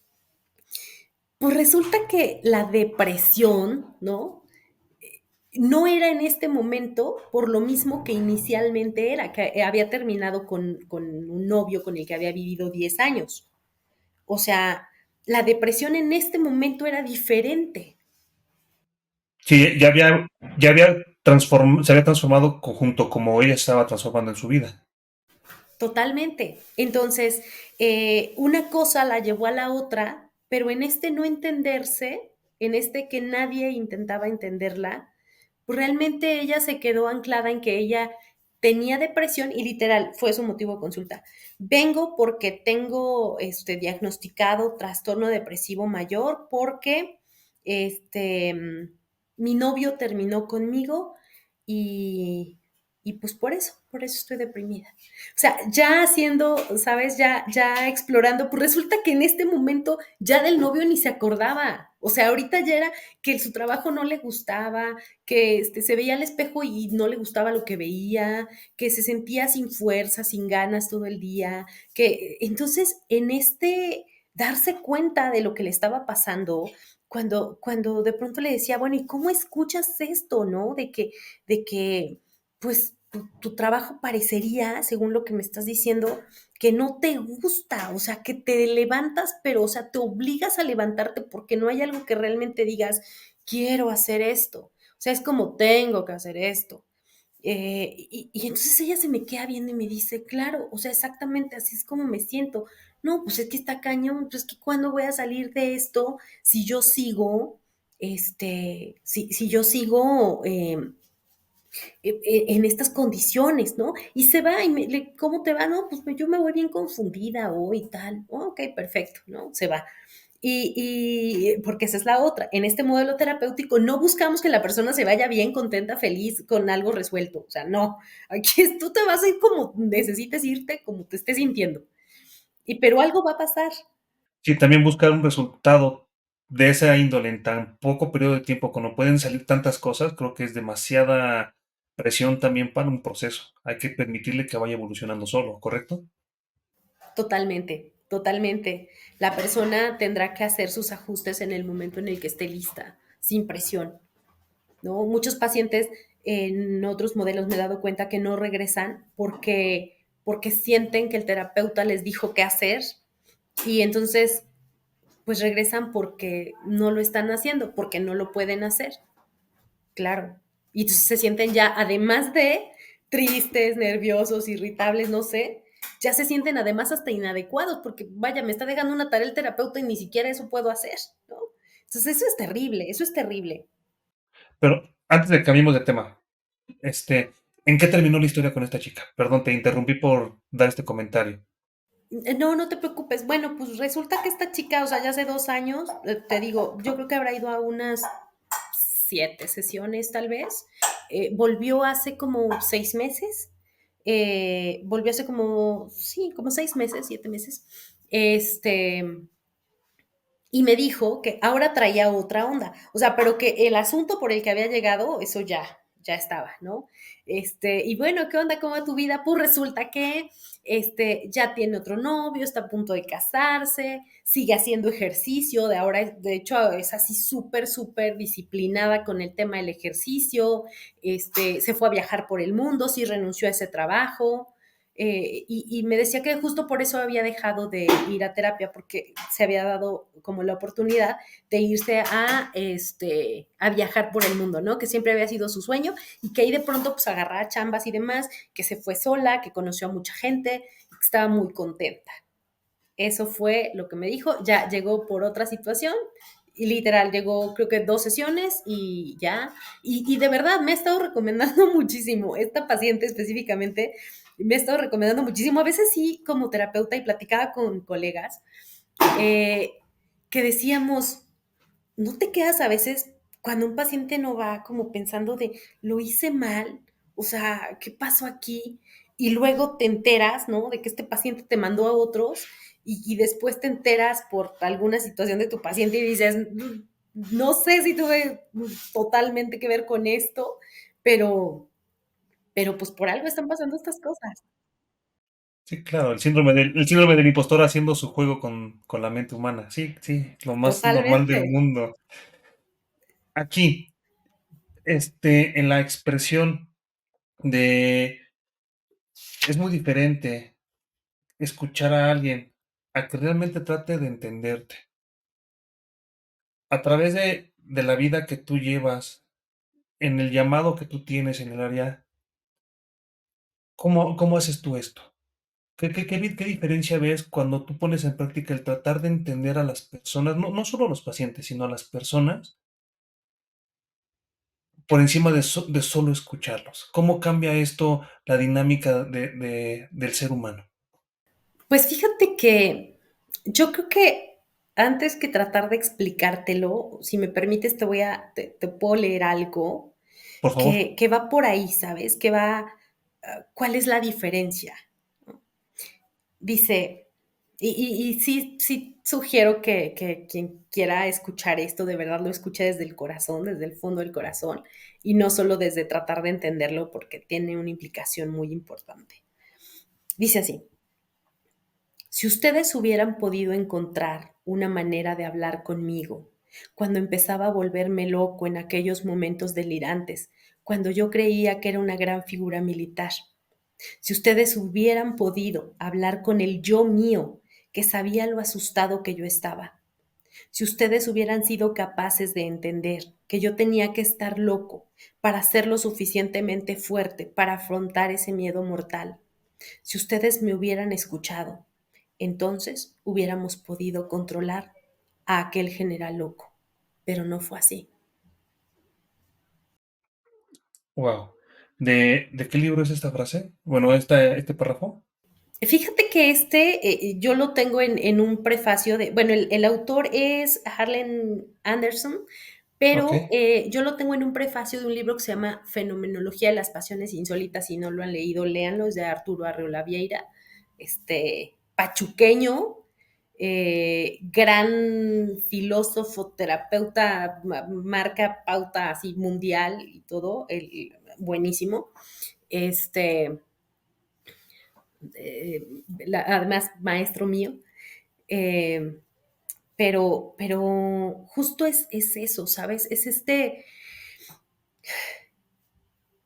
Speaker 1: pues resulta que la depresión, ¿no? No era en este momento por lo mismo que inicialmente era, que había terminado con un novio con el que había vivido 10 años. O sea, la depresión en este momento era diferente,
Speaker 2: Sí, se había transformado junto como ella estaba transformando en su vida.
Speaker 1: totalmente. Entonces, una cosa la llevó a la otra, pero en este no entenderse, en este que nadie intentaba entenderla, pues realmente ella se quedó anclada en que ella tenía depresión y literal fue su motivo de consulta. Vengo porque tengo diagnosticado trastorno depresivo mayor porque este, mi novio terminó conmigo y, y pues por eso estoy deprimida. O sea, ya haciendo, ¿sabes? Ya explorando, pues resulta que en este momento ya del novio ni se acordaba. O sea, ahorita ya era que su trabajo no le gustaba, que se veía al espejo y no le gustaba lo que veía, que se sentía sin fuerza, sin ganas todo el día, que entonces en este darse cuenta de lo que le estaba pasando, cuando de pronto le decía, bueno, ¿y cómo escuchas esto, no? De que pues tu trabajo parecería, según lo que me estás diciendo, que no te gusta, o sea, que te levantas, pero, o sea, te obligas a levantarte porque no hay algo que realmente digas, quiero hacer esto. O sea, es como tengo que hacer esto. Y entonces ella se me queda viendo y me dice, claro, o sea, exactamente así es como me siento. No, pues es que está cañón, pues es que cuándo voy a salir de esto si yo sigo, si yo sigo en estas condiciones, ¿no? Y se va, ¿cómo te va? No, pues yo me voy bien confundida hoy y tal. Oh, ok, perfecto, ¿no? Se va. Porque esa es la otra. En este modelo terapéutico no buscamos que la persona se vaya bien, contenta, feliz, con algo resuelto. O sea, no. Aquí tú te vas a ir como necesites irte, como te estés sintiendo. Pero algo va a pasar.
Speaker 2: Sí, también buscar un resultado de esa índole en tan poco periodo de tiempo, cuando pueden salir tantas cosas, creo que es demasiada presión también para un proceso. Hay que permitirle que vaya evolucionando solo, ¿correcto?
Speaker 1: Totalmente, totalmente. La persona tendrá que hacer sus ajustes en el momento en el que esté lista, sin presión. ¿No? Muchos pacientes en otros modelos me he dado cuenta que no regresan porque sienten que el terapeuta les dijo qué hacer y entonces pues regresan porque no lo están haciendo, porque no lo pueden hacer, claro. Y entonces se sienten ya, además de tristes, nerviosos, irritables, no sé, ya se sienten además hasta inadecuados, porque vaya, me está dejando una tarea el terapeuta y ni siquiera eso puedo hacer, ¿no? Entonces eso es terrible, eso es terrible.
Speaker 2: Pero antes de que cambiemos de tema, ¿en qué terminó la historia con esta chica? Perdón, te interrumpí por dar este comentario.
Speaker 1: No, no te preocupes. Bueno, pues resulta que esta chica, o sea, ya hace 2 años, te digo, yo creo que habrá ido a unas 7 sesiones tal vez. Volvió hace como 6 meses. Volvió hace como, sí, como 6 meses, 7 meses. Este, y me dijo que ahora traía otra onda, o sea, pero que el asunto por el que había llegado, eso ya estaba, ¿no? Y bueno, ¿qué onda? ¿Cómo va tu vida? Pues resulta que ya tiene otro novio, está a punto de casarse, sigue haciendo ejercicio, de ahora, de hecho, es así súper, súper disciplinada con el tema del ejercicio, se fue a viajar por el mundo, sí renunció a ese trabajo, y me decía que justo por eso había dejado de ir a terapia, porque se había dado como la oportunidad de irse a viajar por el mundo, ¿no? Que siempre había sido su sueño y que ahí de pronto pues agarraba chambas y demás, que se fue sola, que conoció a mucha gente, que estaba muy contenta. Eso fue lo que me dijo. Ya llegó por otra situación y literal llegó creo que 2 sesiones y ya. Y de verdad me ha estado recomendando muchísimo. Esta paciente específicamente me ha estado recomendando muchísimo. A veces sí como terapeuta y platicaba con colegas. eh, que decíamos, ¿no te quedas a veces cuando un paciente no va como pensando de, lo hice mal? O sea, ¿qué pasó aquí? Y luego te enteras, ¿no? De que este paciente te mandó a otros y después te enteras por alguna situación de tu paciente y dices, no sé si tuve totalmente que ver con esto, pero, pero pues por algo están pasando estas cosas.
Speaker 2: Sí, claro, el síndrome del impostor haciendo su juego con la mente humana. Sí, sí, lo más normal
Speaker 1: Totalmente.
Speaker 2: del mundo. Aquí, en la expresión de es muy diferente escuchar a alguien a que realmente trate de entenderte. A través de la vida que tú llevas, en el llamado que tú tienes en el área, ¿cómo haces tú esto? ¿Qué diferencia ves cuando tú pones en práctica el tratar de entender a las personas, no solo a los pacientes, sino a las personas, por encima de solo escucharlos? ¿Cómo cambia esto la dinámica del ser humano?
Speaker 1: Pues fíjate que yo creo que antes que tratar de explicártelo, si me permites, te puedo leer algo
Speaker 2: Por favor.
Speaker 1: que va por ahí, ¿sabes? Que va, ¿cuál es la diferencia? Dice, y sí, sí sugiero que quien quiera escuchar esto, de verdad lo escuche desde el corazón, desde el fondo del corazón, y no solo desde tratar de entenderlo, porque tiene una implicación muy importante. Dice así, si ustedes hubieran podido encontrar una manera de hablar conmigo cuando empezaba a volverme loco en aquellos momentos delirantes, cuando yo creía que era una gran figura militar, si ustedes hubieran podido hablar con el yo mío que sabía lo asustado que yo estaba, si ustedes hubieran sido capaces de entender que yo tenía que estar loco para ser lo suficientemente fuerte para afrontar ese miedo mortal, si ustedes me hubieran escuchado, entonces hubiéramos podido controlar a aquel general loco. Pero no fue así.
Speaker 2: Wow. ¿De qué libro es esta frase? Bueno, este párrafo.
Speaker 1: Fíjate que yo lo tengo en un prefacio de, bueno, el autor es Harlan Anderson,
Speaker 2: Ok.
Speaker 1: pero yo lo tengo en un prefacio de un libro que se llama Fenomenología de las Pasiones Insólitas. Si no lo han leído, léanlo, es de Arturo Arreola Vieira, pachuqueño, gran filósofo, terapeuta, marca pauta así mundial y todo, buenísimo. Este, además maestro mío, eh, pero justo es eso, ¿sabes? Es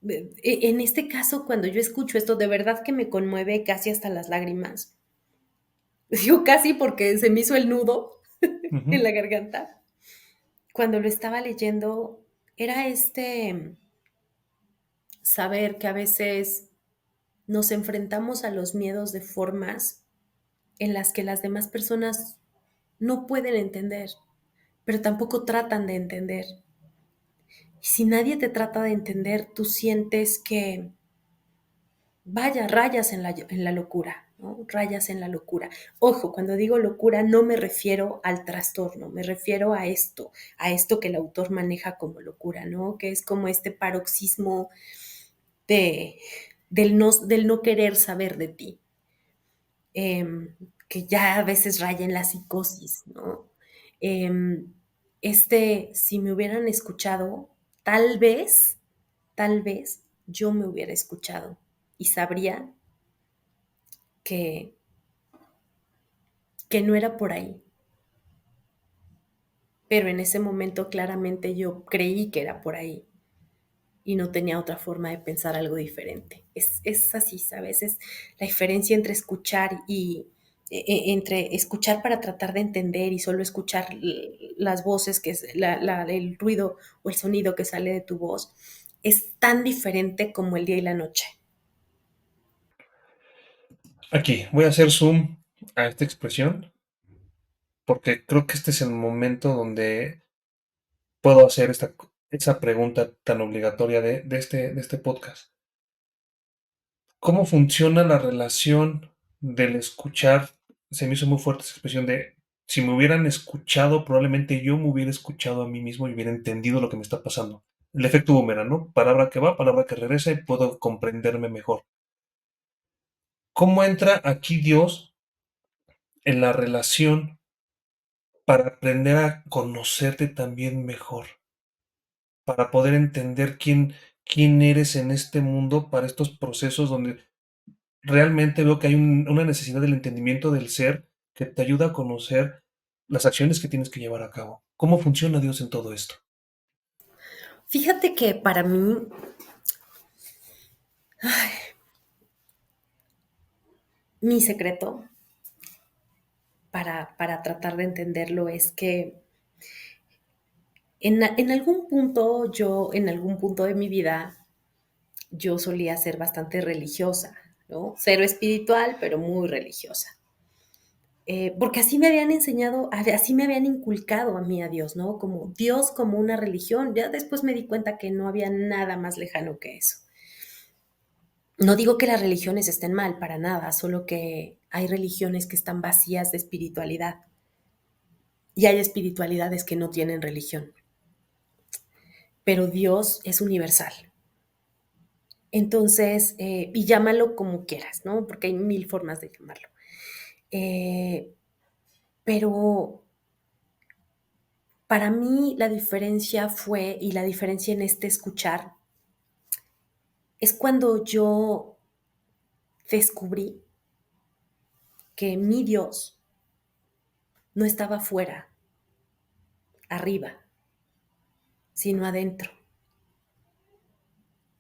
Speaker 1: en este caso, cuando yo escucho esto, de verdad que me conmueve casi hasta las lágrimas. Digo casi porque se me hizo el nudo en
Speaker 2: Ujú.
Speaker 1: la garganta. Cuando lo estaba leyendo, era saber que a veces nos enfrentamos a los miedos de formas en las que las demás personas no pueden entender, pero tampoco tratan de entender. Y si nadie te trata de entender, tú sientes que, vaya, rayas en la locura, ¿no? Rayas en la locura. Ojo, cuando digo locura no me refiero al trastorno, me refiero a esto que el autor maneja como locura, ¿no? Que es como este paroxismo de, del no querer saber de ti, que ya a veces raya en la psicosis, ¿no? Eh, si me hubieran escuchado, tal vez yo me hubiera escuchado y sabría que, que no era por ahí. Pero en ese momento claramente yo creí que era por ahí y no tenía otra forma de pensar algo diferente. Es así, ¿sabes? Es la diferencia entre escuchar entre escuchar para tratar de entender y solo escuchar las voces, que es el ruido o el sonido que sale de tu voz, es tan diferente como el día y la noche.
Speaker 2: Aquí, voy a hacer zoom a esta expresión porque creo que este es el momento donde puedo hacer esa pregunta tan obligatoria de este podcast. ¿Cómo funciona la relación del escuchar? Se me hizo muy fuerte esa expresión de Si me hubieran escuchado, probablemente yo me hubiera escuchado a mí mismo y hubiera entendido lo que me está pasando. El efecto boomerang, ¿no? Palabra que va, palabra que regresa y puedo comprenderme mejor. ¿Cómo entra aquí Dios en la relación para aprender a conocerte también mejor? Para poder entender quién eres en este mundo, para estos procesos donde realmente veo que hay una necesidad del entendimiento del ser que te ayuda a conocer las acciones que tienes que llevar a cabo. ¿Cómo funciona Dios en todo esto?
Speaker 1: Fíjate que para mí, mi secreto para tratar de entenderlo es que en algún punto, en algún punto de mi vida, yo solía ser bastante religiosa, ¿no? Cero espiritual, pero muy religiosa. Porque así me habían enseñado, así me habían inculcado a mí a Dios, ¿no? Como Dios como una religión. Ya después me di cuenta que no había nada más lejano que eso. No digo que las religiones estén mal, para nada, solo que hay religiones que están vacías de espiritualidad y hay espiritualidades que no tienen religión, pero Dios es universal. Entonces, y llámalo como quieras, ¿no? Porque hay mil formas de llamarlo. Eh, pero para mí la diferencia fue, y la diferencia en este escuchar, es cuando yo descubrí que mi Dios no estaba afuera, arriba, sino adentro,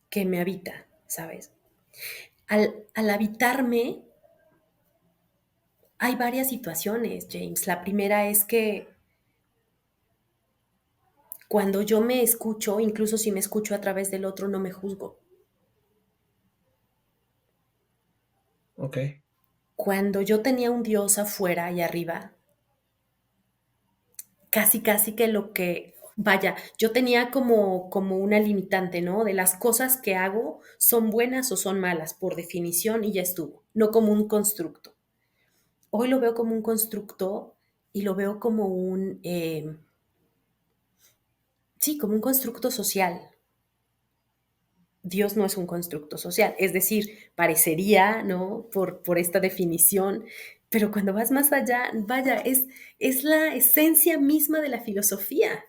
Speaker 1: que me habita, ¿sabes? Al habitarme, hay varias situaciones, James. La primera es que cuando yo me escucho, incluso si me escucho a través del otro, no me juzgo.
Speaker 2: Ok,
Speaker 1: Cuando yo tenía un Dios afuera y arriba, casi, casi que lo que, vaya, yo tenía como una limitante, ¿no? De las cosas que hago, son buenas o son malas, por definición, y ya estuvo, no como un constructo. Hoy lo veo como un constructo y lo veo como sí, como un constructo social. Dios no es un constructo social, es decir, parecería, ¿no? Por esta definición, pero cuando vas más allá, vaya, es la esencia misma de la filosofía,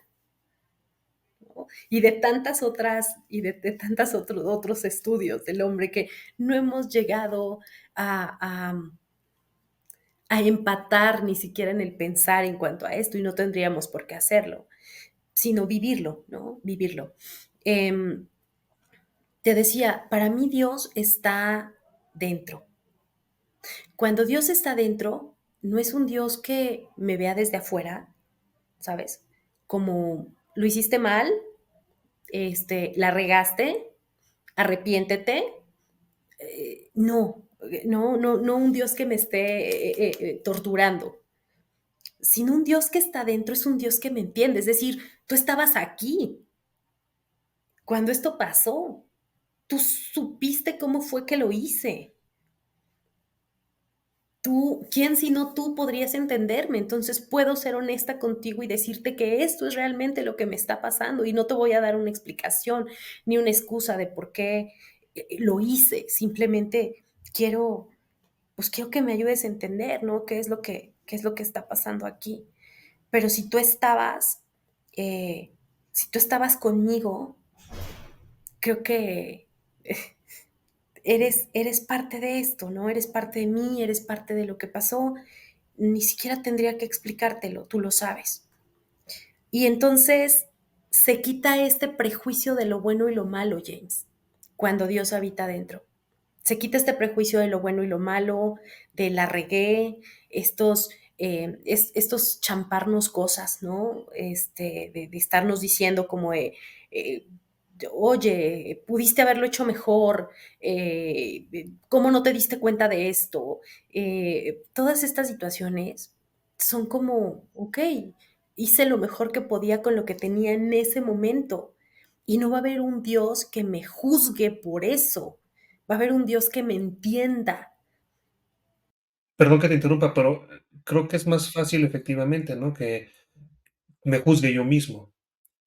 Speaker 1: ¿no? Y de tantas otras, y de tantos otros estudios del hombre que no hemos llegado a, a, a empatar ni siquiera en el pensar en cuanto a esto, y no tendríamos por qué hacerlo, sino vivirlo, ¿no? Vivirlo. Eh, Te decía, para mí Dios está dentro. Cuando Dios está dentro, no es un Dios que me vea desde afuera, ¿sabes? Como lo hiciste mal, la regaste, arrepiéntete. No, no un Dios que me esté torturando, sino un Dios que está dentro, es un Dios que me entiende. Es decir, tú estabas aquí cuando esto pasó, tú supiste cómo fue que lo hice. Tú, ¿quién sino tú podrías entenderme? Entonces puedo ser honesta contigo y decirte que esto es realmente lo que me está pasando y no te voy a dar una explicación ni una excusa de por qué lo hice. Simplemente quiero, pues quiero que me ayudes a entender, ¿no? Qué es lo que está pasando aquí? Pero eh, si tú estabas conmigo, creo que eres parte de esto, ¿no? Eres parte de mí, eres parte de lo que pasó. Ni siquiera tendría que explicártelo, tú lo sabes. Y entonces se quita este prejuicio de lo bueno y lo malo, James, cuando Dios habita dentro. Se quita este prejuicio de lo bueno y lo malo, de la regué, estos champarnos cosas, ¿no? De estarnos diciendo como eh, oye, pudiste haberlo hecho mejor, ¿cómo no te diste cuenta de esto? Todas estas situaciones son como, ok, hice lo mejor que podía con lo que tenía en ese momento y no va a haber un Dios que me juzgue por eso, va a haber un Dios que me entienda.
Speaker 2: perdón que te interrumpa, pero creo que es más fácil efectivamente, ¿no? Que me juzgue yo mismo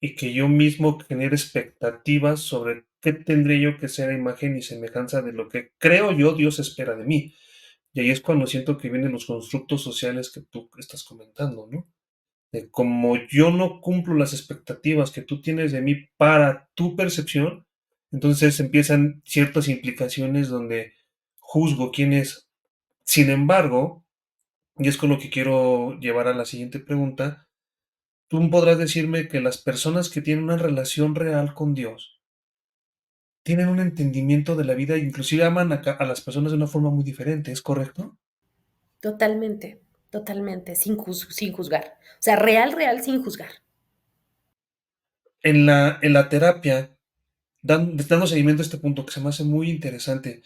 Speaker 2: y que yo mismo genere expectativas sobre qué tendré yo que ser a imagen y semejanza de lo que creo yo Dios espera de mí. Y ahí es cuando siento que vienen los constructos sociales que tú estás comentando, ¿no? De como yo no cumplo las expectativas que tú tienes de mí para tu percepción, entonces empiezan ciertas implicaciones donde juzgo quién es. Sin embargo, y es con lo que quiero llevar a la siguiente pregunta, tú podrás decirme que las personas que tienen una relación real con Dios tienen un entendimiento de la vida, inclusive aman a las personas de una forma muy diferente, ¿es correcto?
Speaker 1: Totalmente, totalmente, sin juzgar. O sea, real, real, sin juzgar.
Speaker 2: En la terapia, dando seguimiento a este punto que se me hace muy interesante,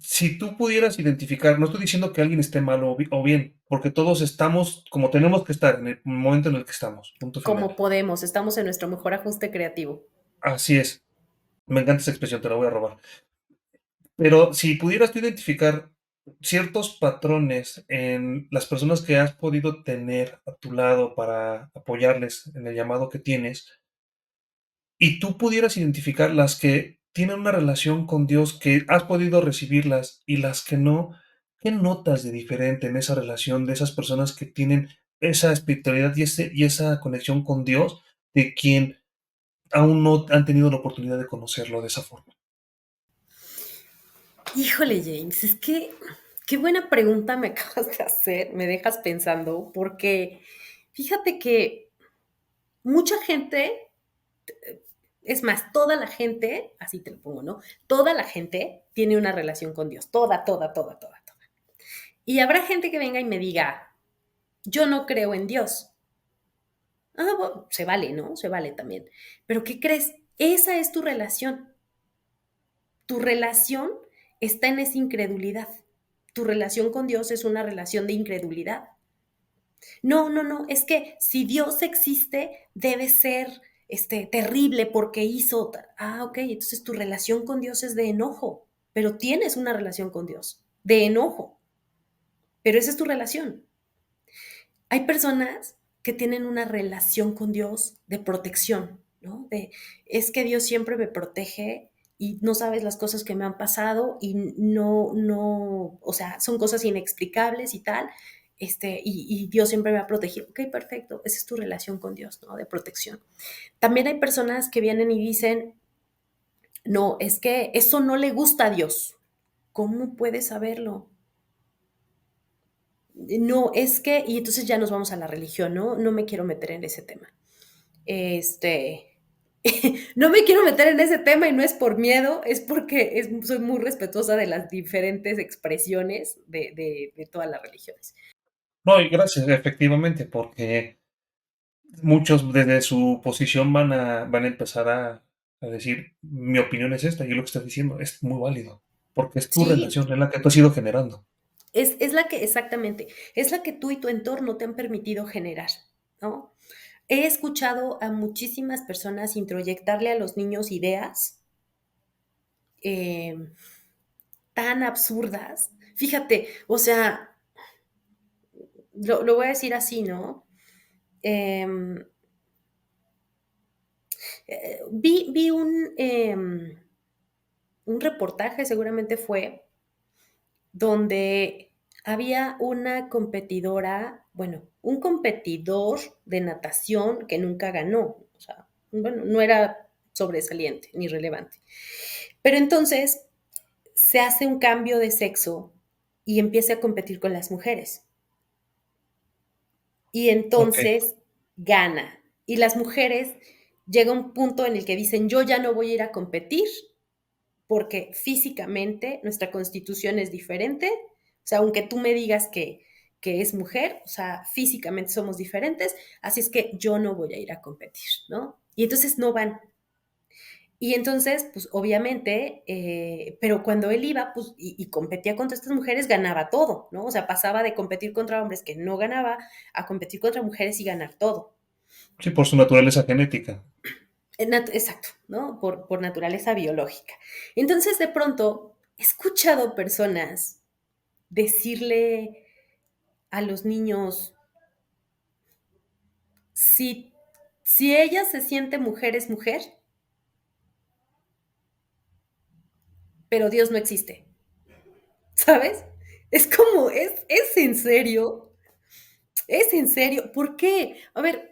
Speaker 2: si tú pudieras identificar, no estoy diciendo que alguien esté mal o bien, porque todos estamos como tenemos que estar en el momento en el que estamos, punto final.
Speaker 1: Como podemos, estamos en nuestro mejor ajuste creativo.
Speaker 2: Así es, me encanta esa expresión, te la voy a robar. Pero si pudieras tú identificar ciertos patrones en las personas que has podido tener a tu lado para apoyarles en el llamado que tienes, y tú pudieras identificar las que tienen una relación con Dios, que has podido recibirlas y las que no, ¿qué notas de diferente en esa relación de esas personas que tienen esa espiritualidad y esa conexión con Dios de quien aún no han tenido la oportunidad de conocerlo de esa forma?
Speaker 1: Híjole, James, es que qué buena pregunta me acabas de hacer, me dejas pensando, porque fíjate que mucha gente, es más, toda la gente, así te lo pongo, ¿no? Toda la gente tiene una relación con Dios, toda, toda, toda, toda, toda. Y habrá gente que venga y me diga, yo no creo en Dios. Ah, bueno, se vale, ¿no? Se vale también. Pero ¿qué crees? Esa es tu relación. Tu relación está en esa incredulidad. Tu relación con Dios es una relación de incredulidad. No, no, no, es que si Dios existe, debe ser terrible porque hizo. Ah, ok, entonces tu relación con Dios es de enojo, pero tienes una relación con Dios, de enojo, pero esa es tu relación. Hay personas que tienen una relación con Dios de protección, ¿no? Es que Dios siempre me protege y no sabes las cosas que me han pasado y no, o sea, son cosas inexplicables y tal, y Dios siempre me ha protegido. Ok, perfecto, esa es tu relación con Dios, ¿no? De protección. También hay personas que vienen y dicen, no, es que eso no le gusta a Dios. ¿Cómo puedes saberlo? No, es que, y entonces ya nos vamos a la religión, ¿no? No me quiero meter en ese tema. Este, no me quiero meter en ese tema y no es por miedo, es porque soy muy respetuosa de las diferentes expresiones de todas las religiones.
Speaker 2: No, y gracias, efectivamente, porque muchos desde su posición van a empezar a decir, mi opinión es esta, y lo que estás diciendo es muy válido, porque es tu
Speaker 1: Sí,
Speaker 2: relación, es la que tú has ido generando.
Speaker 1: es la que, exactamente, es la que tú y tu entorno te han permitido generar, ¿no? He escuchado a muchísimas personas introyectarle a los niños ideas eh, tan absurdas. Fíjate, o sea, lo voy a decir así, ¿no? Eh, vi un reportaje, seguramente fue, donde había una competidora, bueno, un competidor de natación que nunca ganó, o sea, bueno, no era sobresaliente ni relevante. Pero entonces se hace un cambio de sexo y empieza a competir con las mujeres. Y
Speaker 2: Ok,
Speaker 1: entonces gana. Y las mujeres llega un punto en el que dicen, yo ya no voy a ir a competir porque físicamente nuestra constitución es diferente. O sea, aunque tú me digas que es mujer, o sea, físicamente somos diferentes, así es que yo no voy a ir a competir, ¿no? Y entonces no van. Y entonces, pues obviamente, pero cuando él iba, pues, y competía contra estas mujeres, ganaba todo, ¿no? O sea, pasaba de competir contra hombres que no ganaba a competir contra mujeres y ganar todo.
Speaker 2: sí, por su naturaleza genética.
Speaker 1: Exacto, ¿no? Por naturaleza biológica. Entonces, de pronto, he escuchado personas decirle, a los niños, si, si ella se siente mujer, es mujer, pero Dios no existe, ¿sabes? Es como, es en serio, es en serio. ¿Por qué? A ver,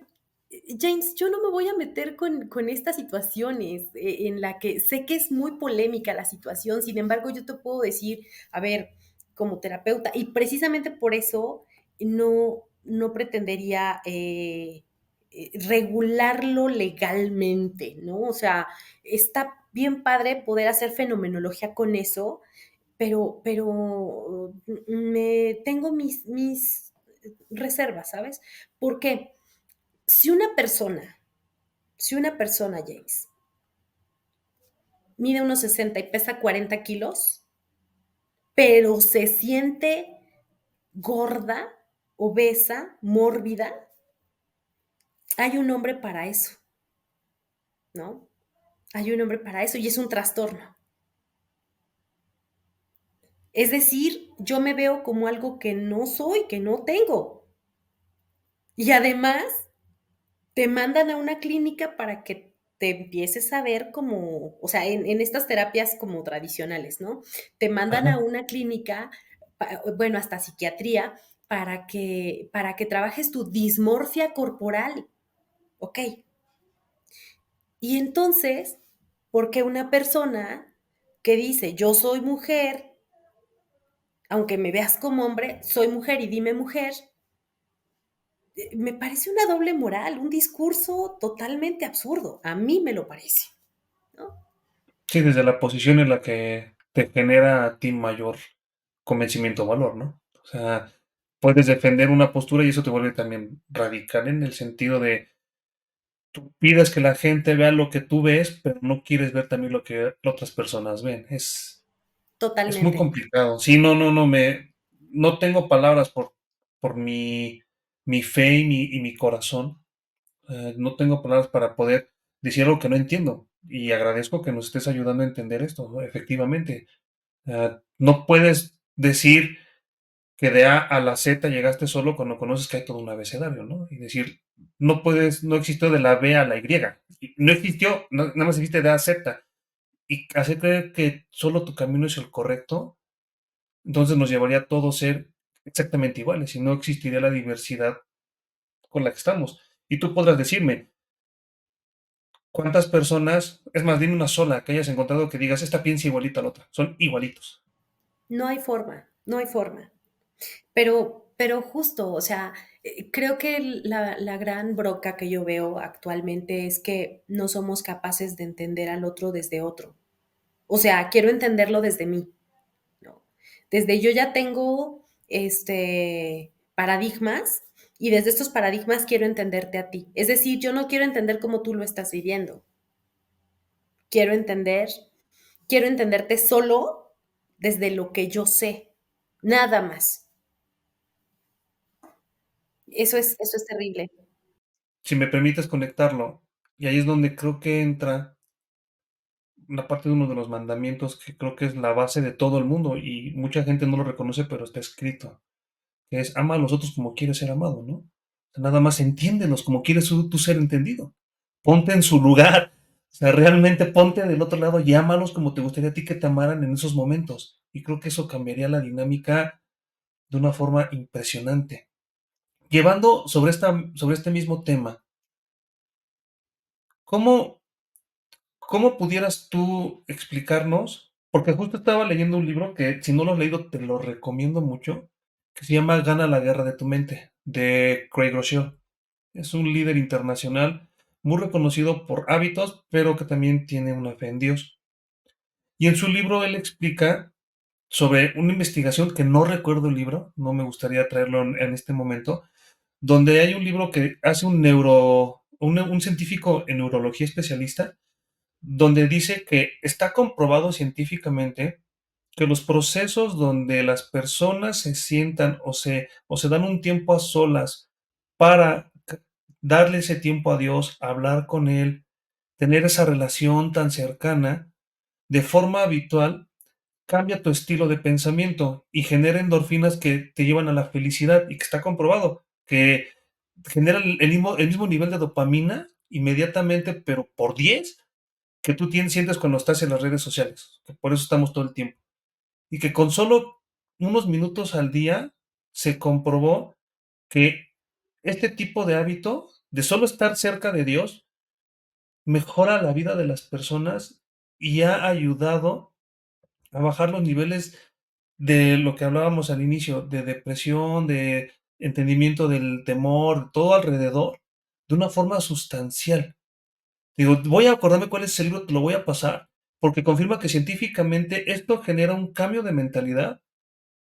Speaker 1: James, yo no me voy a meter con estas situaciones en la que sé que es muy polémica la situación, sin embargo, yo te puedo decir, a ver, como terapeuta, y precisamente por eso no pretendería regularlo legalmente, ¿no? O sea, está bien padre poder hacer fenomenología con eso, pero me tengo mis reservas, ¿sabes? Porque si una persona, si una persona, James, mide unos 60 y pesa 40 kilos, pero se siente gorda, obesa, mórbida, hay un nombre para eso, ¿no? Hay un nombre para eso y es un trastorno. Es decir, yo me veo como algo que no soy, que no tengo. Y además, te mandan a una clínica para que te empieces a ver como, o sea, en estas terapias como tradicionales, ¿no? Te mandan a
Speaker 2: Ajá.
Speaker 1: una clínica, bueno, hasta psiquiatría, para que trabajes tu dismorfia corporal, ¿ok? Y entonces, porque una persona que dice, yo soy mujer, aunque me veas como hombre, soy mujer y dime mujer, me parece una doble moral, un discurso totalmente absurdo. A mí me lo parece, ¿no?
Speaker 2: Sí, desde la posición en la que te genera a ti mayor convencimiento o valor, ¿no? O sea, puedes defender una postura y eso te vuelve también radical en el sentido de tú pides que la gente vea lo que tú ves, pero no quieres ver también lo que otras personas ven. Es muy
Speaker 1: Totalmente.
Speaker 2: complicado. Sí, no tengo palabras por mi fe y mi corazón. No tengo palabras para poder decir algo que no entiendo. Y agradezco que nos estés ayudando a entender esto, ¿no? Efectivamente. No puedes decir que de A a la Z llegaste solo cuando conoces que hay todo un abecedario, ¿no? Y decir, no existió de la B a la Y. No existió, nada más existe de A a Z. Y hacer creer que solo tu camino es el correcto, entonces nos llevaría a todos ser exactamente iguales y no existiría la diversidad con la que estamos. Y tú podrás decirme, ¿cuántas personas, es más, dime una sola que hayas encontrado que digas, esta piensa igualita a la otra? Son igualitos.
Speaker 1: No hay forma, no hay forma. Pero justo, o sea, creo que la gran broca que yo veo actualmente es que no somos capaces de entender al otro desde otro. O sea, quiero entenderlo desde mí, ¿no? Desde yo ya tengo paradigmas y desde estos paradigmas quiero entenderte a ti. Es decir, yo no quiero entender cómo tú lo estás viviendo. Quiero entender, quiero entenderte solo desde lo que yo sé, nada más. Eso es terrible.
Speaker 2: Si me permites conectarlo, y ahí es donde creo que entra una parte de uno de los mandamientos que creo que es la base de todo el mundo y mucha gente no lo reconoce, pero está escrito, que es ama a los otros como quieres ser amado, ¿no? O sea, nada más entiéndelos como quieres tú ser entendido. Ponte en su lugar, o sea, realmente ponte del otro lado y ámalos como te gustaría a ti que te amaran en esos momentos. Y creo que eso cambiaría la dinámica de una forma impresionante. Llevando sobre este mismo tema, ¿cómo, ¿cómo pudieras tú explicarnos? Porque justo estaba leyendo un libro que, si no lo has leído, te lo recomiendo mucho, que se llama Gana la guerra de tu mente, de Craig Rochelle. Es un líder internacional muy reconocido por hábitos, pero que también tiene una fe en Dios. Y en su libro él explica sobre una investigación que no recuerdo el libro, no me gustaría traerlo en este momento, donde hay un libro que hace un científico en neurología especialista donde dice que está comprobado científicamente que los procesos donde las personas se sientan o se dan un tiempo a solas para darle ese tiempo a Dios, hablar con Él, tener esa relación tan cercana, de forma habitual, cambia tu estilo de pensamiento y genera endorfinas que te llevan a la felicidad y que está comprobado que genera el mismo nivel de dopamina inmediatamente, pero por 10 que tú sientes cuando estás en las redes sociales, que por eso estamos todo el tiempo. Y que con solo unos minutos al día se comprobó que este tipo de hábito, de solo estar cerca de Dios, mejora la vida de las personas y ha ayudado a bajar los niveles de lo que hablábamos al inicio, de depresión, de entendimiento del temor, de todo alrededor, de una forma sustancial. Digo, voy a acordarme cuál es el libro, te lo voy a pasar, porque confirma que científicamente esto genera un cambio de mentalidad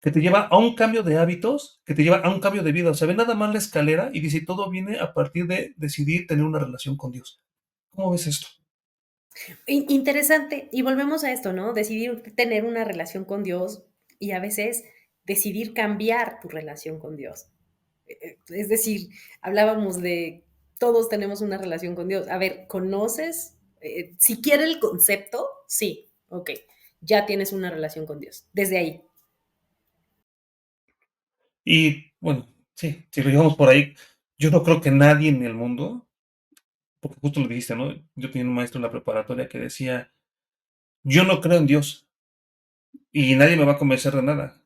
Speaker 2: que te lleva a un cambio de hábitos, que te lleva a un cambio de vida. O sea, ve nada más la escalera y dice, todo viene a partir de decidir tener una relación con Dios. ¿Cómo ves esto?
Speaker 1: Interesante. Y volvemos a esto, ¿no? Decidir tener una relación con Dios y a veces decidir cambiar tu relación con Dios. Es decir, hablábamos de todos tenemos una relación con Dios. A ver, ¿conoces? Si quiere el concepto, sí, ok, ya tienes una relación con Dios. Desde ahí.
Speaker 2: Y bueno, sí, si lo llevamos por ahí, yo no creo que nadie en el mundo, porque justo lo dijiste, ¿no? Yo tenía un maestro en la preparatoria que decía, yo no creo en Dios y nadie me va a convencer de nada.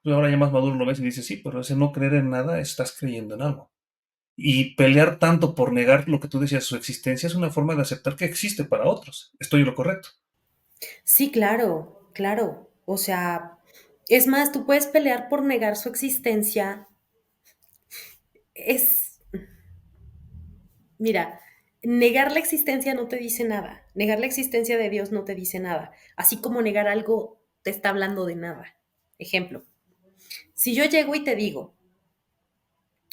Speaker 2: Tú ahora ya más maduro lo ves y dices, sí, pero ese no creer en nada, estás creyendo en algo. Y pelear tanto por negar lo que tú decías, su existencia, es una forma de aceptar que existe para otros. Estoy en lo correcto.
Speaker 1: Sí, claro, claro. O sea, es más, tú puedes pelear por negar su existencia. Es, mira, negar la existencia no te dice nada. Negar la existencia de Dios no te dice nada. Así como negar algo te está hablando de nada. Ejemplo, si yo llego y te digo,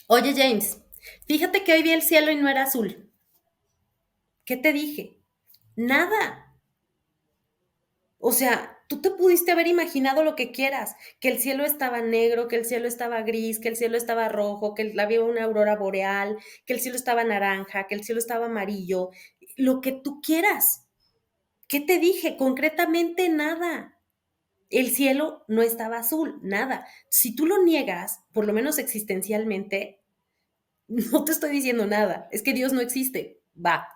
Speaker 1: oye James, fíjate que hoy vi el cielo y no era azul. ¿Qué te dije? Nada. O sea, tú te pudiste haber imaginado lo que quieras, que el cielo estaba negro, que el cielo estaba gris, que el cielo estaba rojo, que había una aurora boreal, que el cielo estaba naranja, que el cielo estaba amarillo, lo que tú quieras. ¿Qué te dije? Concretamente nada. El cielo no estaba azul, nada. Si tú lo niegas, por lo menos existencialmente, no te estoy diciendo nada. Es que Dios no existe. Va,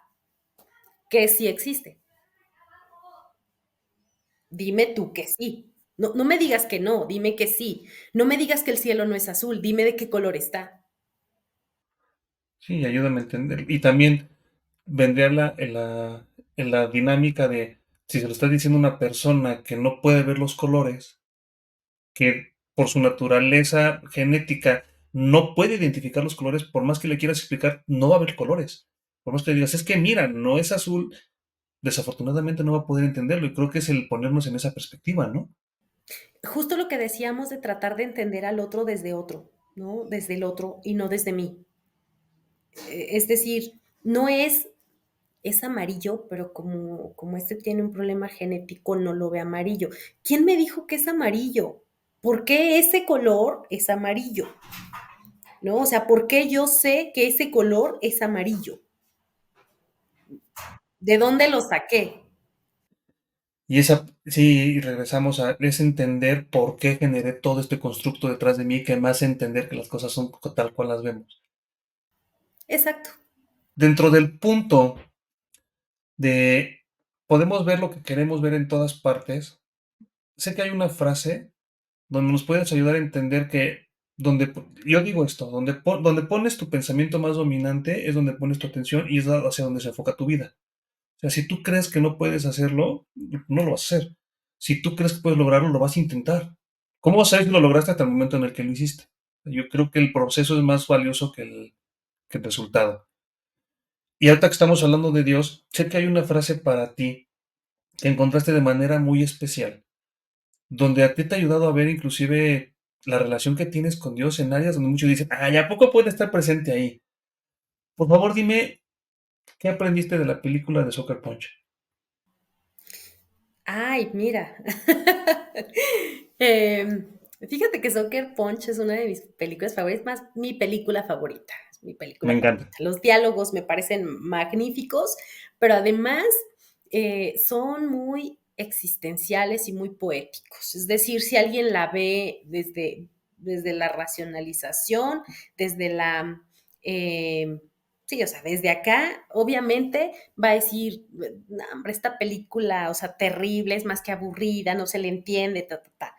Speaker 1: que sí existe. Dime tú que sí. No, no me digas que no, dime que sí. No me digas que el cielo no es azul, dime de qué color está.
Speaker 2: Sí, ayúdame a entender. Y también vendría en la dinámica de, si se lo está diciendo una persona que no puede ver los colores, que por su naturaleza genética no puede identificar los colores, por más que le quieras explicar, no va a ver colores. Por más que le digas, es que mira, no es azul, desafortunadamente no va a poder entenderlo. Y creo que es el ponernos en esa perspectiva, ¿no?
Speaker 1: Justo lo que decíamos de tratar de entender al otro, ¿no? Desde el otro y no desde mí. Es decir, no es amarillo, pero como este tiene un problema genético, no lo ve amarillo. ¿Quién me dijo que es amarillo? ¿Por qué ese color es amarillo? ¿No? O sea, ¿por qué yo sé que ese color es amarillo? ¿De dónde lo saqué?
Speaker 2: Y esa, sí, y regresamos a es entender por qué generé todo este constructo detrás de mí que me hace entender que las cosas son tal cual las vemos.
Speaker 1: Exacto.
Speaker 2: Dentro del punto de podemos ver lo que queremos ver en todas partes, sé que hay una frase donde nos puedes ayudar a entender que yo digo esto, donde pones tu pensamiento más dominante es donde pones tu atención y es hacia donde se enfoca tu vida. O sea, si tú crees que no puedes hacerlo, no lo vas a hacer. Si tú crees que puedes lograrlo, lo vas a intentar. ¿Cómo vas a saber si lo lograste hasta el momento en el que lo hiciste? Yo creo que el proceso es más valioso que el resultado. Y ahorita que estamos hablando de Dios, sé que hay una frase para ti que encontraste de manera muy especial, donde a ti te ha ayudado a ver inclusive la relación que tienes con Dios en áreas donde muchos dicen, ay, ¿a poco puede estar presente ahí? Por favor, dime, ¿qué aprendiste de la película de Soccer Punch?
Speaker 1: Ay, mira. Em, Fíjate que Soccer Punch es una de mis películas favoritas, más mi película favorita, es mi
Speaker 2: Me
Speaker 1: película favorita.
Speaker 2: encanta.
Speaker 1: Los diálogos me parecen magníficos, pero además son muy existenciales y muy poéticos. Es decir, si alguien la ve desde la racionalización, desde la... sí, o sea, desde acá, obviamente va a decir, no, hombre, esta película, o sea, terrible, es más que aburrida, no se le entiende, ta, ta, ta.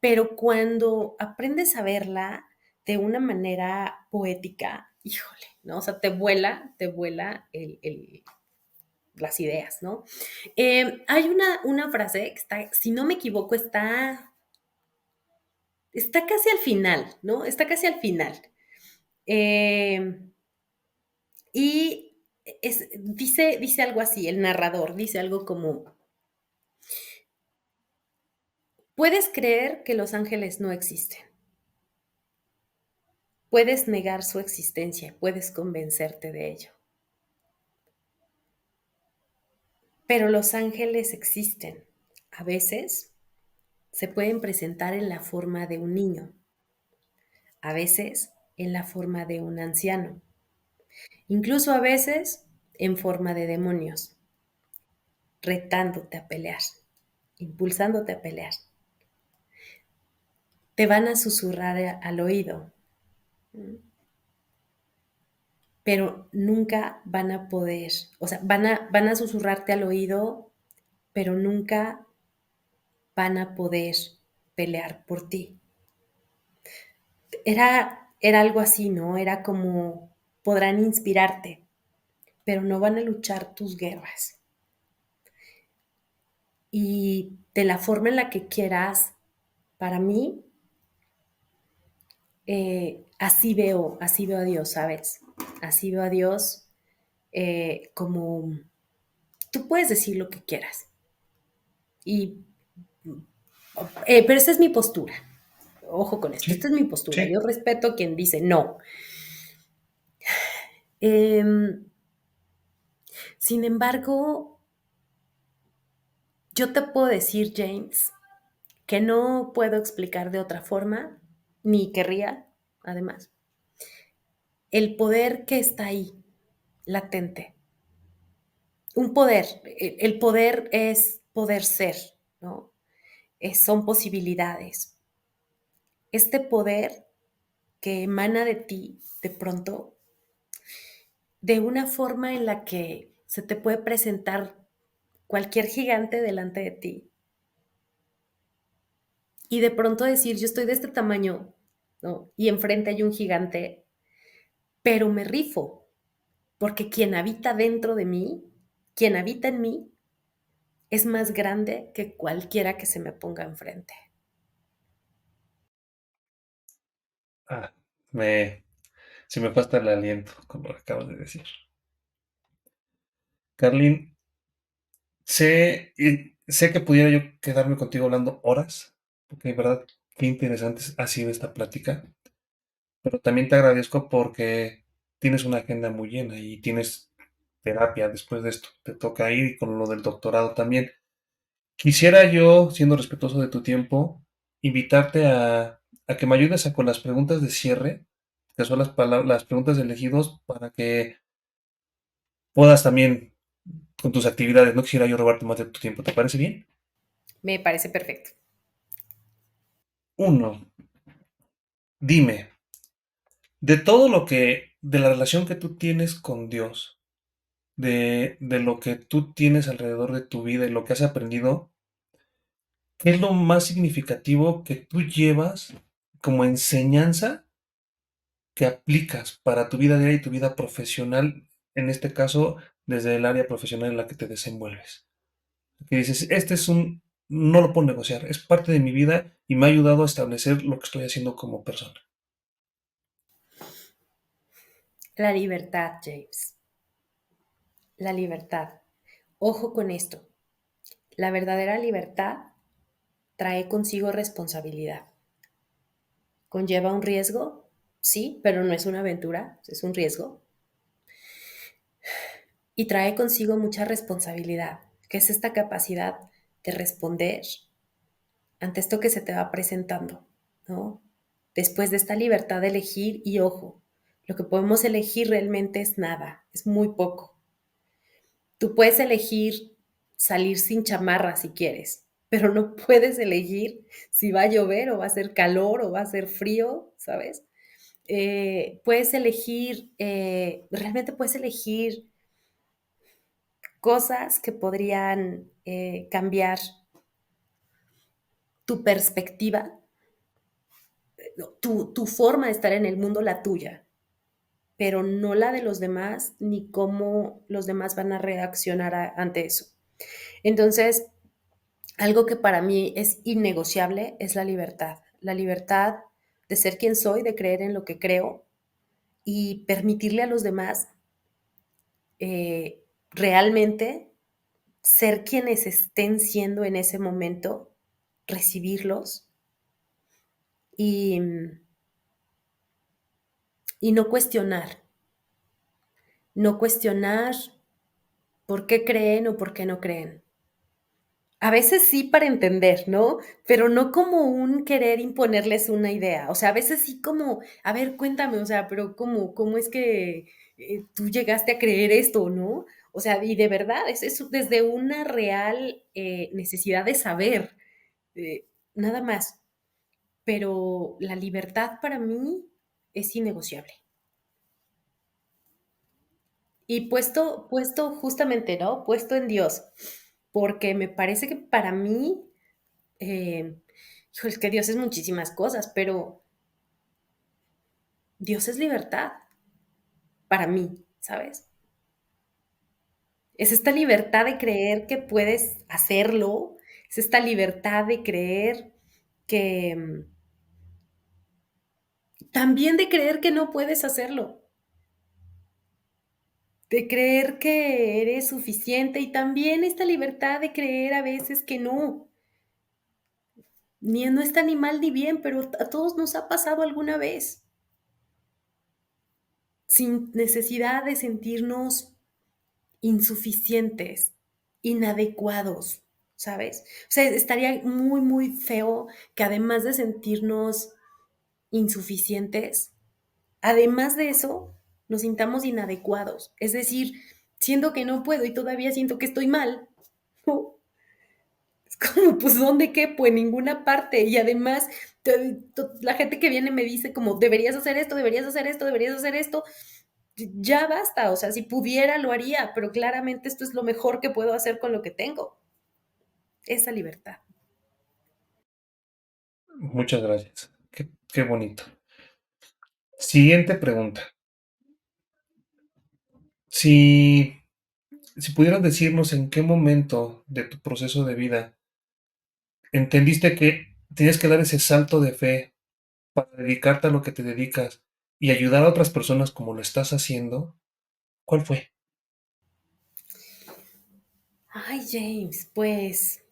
Speaker 1: Pero cuando aprendes a verla de una manera poética, híjole, ¿no? O sea, te vuela las ideas, ¿no? Hay una frase que está, si no me equivoco, está casi al final, ¿no? Está casi al final. Eh, y dice algo así, el narrador dice algo como, puedes creer que los ángeles no existen, puedes negar su existencia, puedes convencerte de ello, pero los ángeles existen. A veces se pueden presentar en la forma de un niño, a veces en la forma de un anciano, incluso a veces en forma de demonios, retándote a pelear, impulsándote a pelear. Te van a susurrar al oído, pero nunca van a poder, o sea, van a susurrarte al oído, pero nunca van a poder pelear por ti. Era algo así, ¿no? Era como, podrán inspirarte, pero no van a luchar tus guerras. Y de la forma en la que quieras, para mí, así veo a Dios, ¿sabes? Así veo a Dios como tú puedes decir lo que quieras. Y, pero esa es mi postura. Ojo con esto, esta
Speaker 2: Sí,
Speaker 1: es mi postura.
Speaker 2: sí.
Speaker 1: Yo respeto a quien dice no. Eh, Sin embargo, yo te puedo decir, James, que no puedo explicar de otra forma, ni querría, además, el poder que está ahí, latente. Un poder, el poder es poder ser, ¿no? Son posibilidades. Este poder que emana de ti de pronto, de una forma en la que se te puede presentar cualquier gigante delante de ti y de pronto decir, yo estoy de este tamaño, ¿no? Y enfrente hay un gigante, pero me rifo, porque quien habita dentro de mí, quien habita en mí, es más grande que cualquiera que se me ponga enfrente.
Speaker 2: Ah, me, se me falta el aliento con lo que acabas de decir. Carlin, sé que pudiera yo quedarme contigo hablando horas, porque de verdad, qué interesante ha sido esta plática, pero también te agradezco porque tienes una agenda muy llena y tienes terapia después de esto. Te toca ir y con lo del doctorado también. Quisiera yo, siendo respetuoso de tu tiempo, invitarte a que me ayudes con las preguntas de cierre, que son las preguntas de elegidos, para que puedas también con tus actividades. No quisiera yo robarte más de tu tiempo. ¿Te parece bien?
Speaker 1: Me parece perfecto.
Speaker 2: Uno, dime, de la relación que tú tienes con Dios, de lo que tú tienes alrededor de tu vida y lo que has aprendido, ¿qué es lo más significativo que tú llevas como enseñanza que aplicas para tu vida diaria y tu vida profesional, en este caso, desde el área profesional en la que te desenvuelves? Que dices, no lo puedo negociar, es parte de mi vida y me ha ayudado a establecer lo que estoy haciendo como persona.
Speaker 1: La libertad, James. La libertad. Ojo con esto. La verdadera libertad trae consigo responsabilidad. ¿Conlleva un riesgo? Sí, pero no es una aventura, es un riesgo. Y trae consigo mucha responsabilidad, que es esta capacidad de responder ante esto que se te va presentando, ¿no? Después de esta libertad de elegir, y ojo, lo que podemos elegir realmente es nada, es muy poco. Tú puedes elegir salir sin chamarra si quieres, pero no puedes elegir si va a llover o va a ser calor o va a ser frío, ¿sabes? Puedes elegir, realmente puedes elegir cosas que podrían cambiar tu perspectiva, tu forma de estar en el mundo, la tuya, pero no la de los demás, ni cómo los demás van a reaccionar ante eso. Entonces, algo que para mí es innegociable es la libertad de ser quien soy, de creer en lo que creo y permitirle a los demás realmente ser quienes estén siendo en ese momento, recibirlos y, y no cuestionar por qué creen o por qué no creen. A veces sí para entender, ¿no? Pero no como un querer imponerles una idea. O sea, a veces sí como, a ver, cuéntame, o sea, pero ¿cómo es que tú llegaste a creer esto, ¿no? O sea, y de verdad, es desde una real necesidad de saber, nada más. Pero la libertad para mí es innegociable. Y puesto justamente, ¿no? Puesto en Dios, porque me parece que para mí, híjole, es que Dios es muchísimas cosas, pero Dios es libertad para mí, ¿sabes? Es esta libertad de creer que puedes hacerlo, es esta libertad de creer que también de creer que no puedes hacerlo, de creer que eres suficiente y también esta libertad de creer a veces que no, ni no está ni mal ni bien, pero a todos nos ha pasado alguna vez, sin necesidad de sentirnos insuficientes, inadecuados, ¿sabes? O sea, estaría muy, muy feo que además de sentirnos insuficientes, además de eso, nos sintamos inadecuados. Es decir, siento que no puedo y todavía siento que estoy mal. ¿No? Es como, pues, ¿dónde quepo? En ninguna parte. Y además, la gente que viene me dice como, deberías hacer esto, deberías hacer esto, deberías hacer esto. Ya basta, o sea, si pudiera lo haría, pero claramente esto es lo mejor que puedo hacer con lo que tengo, esa libertad.
Speaker 2: Muchas gracias. Qué bonito. Siguiente pregunta. Si, si pudieras decirnos en qué momento de tu proceso de vida entendiste que tienes que dar ese salto de fe para dedicarte a lo que te dedicas y ayudar a otras personas como lo estás haciendo, ¿cuál fue?
Speaker 1: Ay, James, pues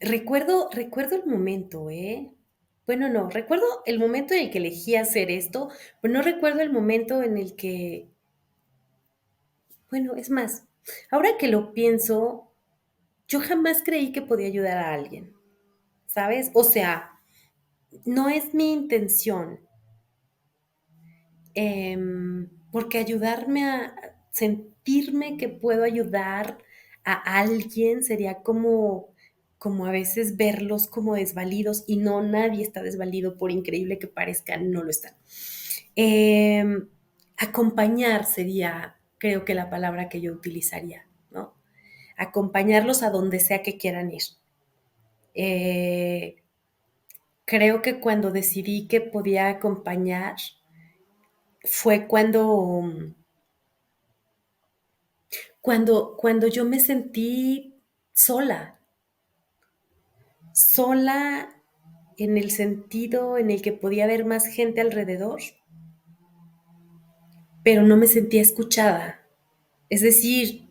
Speaker 1: recuerdo el momento, ¿eh? Bueno, no, recuerdo el momento en el que elegí hacer esto, pero no recuerdo el momento en el que, bueno, es más, ahora que lo pienso, yo jamás creí que podía ayudar a alguien, ¿sabes? O sea, no es mi intención, porque ayudarme a sentirme que puedo ayudar a alguien sería como a veces verlos como desvalidos y no, nadie está desvalido, por increíble que parezca, no lo están. Acompañar sería, creo que la palabra que yo utilizaría, ¿no? Acompañarlos a donde sea que quieran ir. Eh, Creo que cuando decidí que podía acompañar fue cuando yo me sentí sola, sola en el sentido en el que podía haber más gente alrededor, pero no me sentía escuchada. Es decir,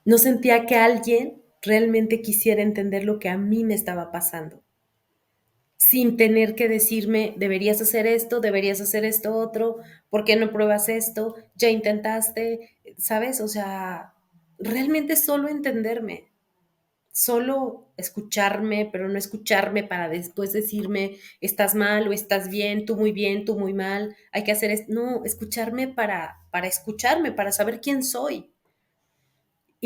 Speaker 1: no sentía que alguien realmente quisiera entender lo que a mí me estaba pasando, sin tener que decirme, deberías hacer esto otro, ¿por qué no pruebas esto? Ya intentaste, ¿sabes? O sea, realmente solo entenderme. Solo escucharme, pero no escucharme para después decirme, estás mal o estás bien, tú muy mal, hay que hacer esto. No, escucharme para escucharme, para saber quién soy.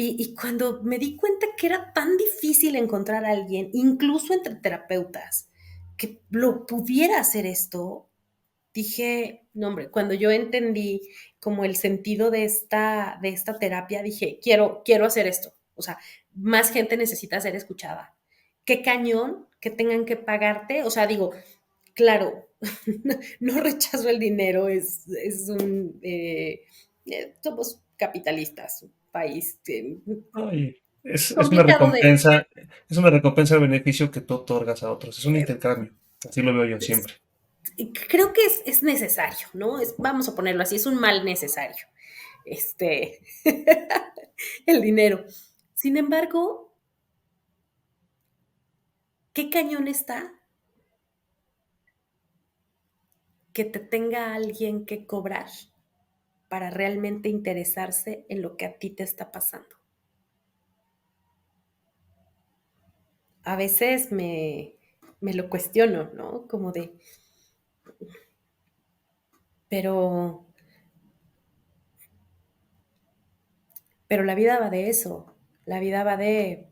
Speaker 1: Y cuando me di cuenta que era tan difícil encontrar a alguien, incluso entre terapeutas, que lo pudiera hacer esto, dije, no hombre, cuando yo entendí como el sentido de esta terapia, dije, quiero hacer esto. O sea, más gente necesita ser escuchada. Qué cañón que tengan que pagarte. O sea, digo, claro, no rechazo el dinero, es un... somos capitalistas, un país
Speaker 2: ¿no? Y
Speaker 1: complicado de...
Speaker 2: es una recompensa al beneficio que tú otorgas a otros. Es un intercambio. Así lo veo yo siempre.
Speaker 1: Creo que es necesario, ¿no? Vamos a ponerlo así, es un mal necesario. Este, el dinero. Sin embargo, ¿qué cañón está que te tenga alguien que cobrar para realmente interesarse en lo que a ti te está pasando? A veces me lo cuestiono, ¿no? Como de, pero, pero la vida va de eso. La vida va de,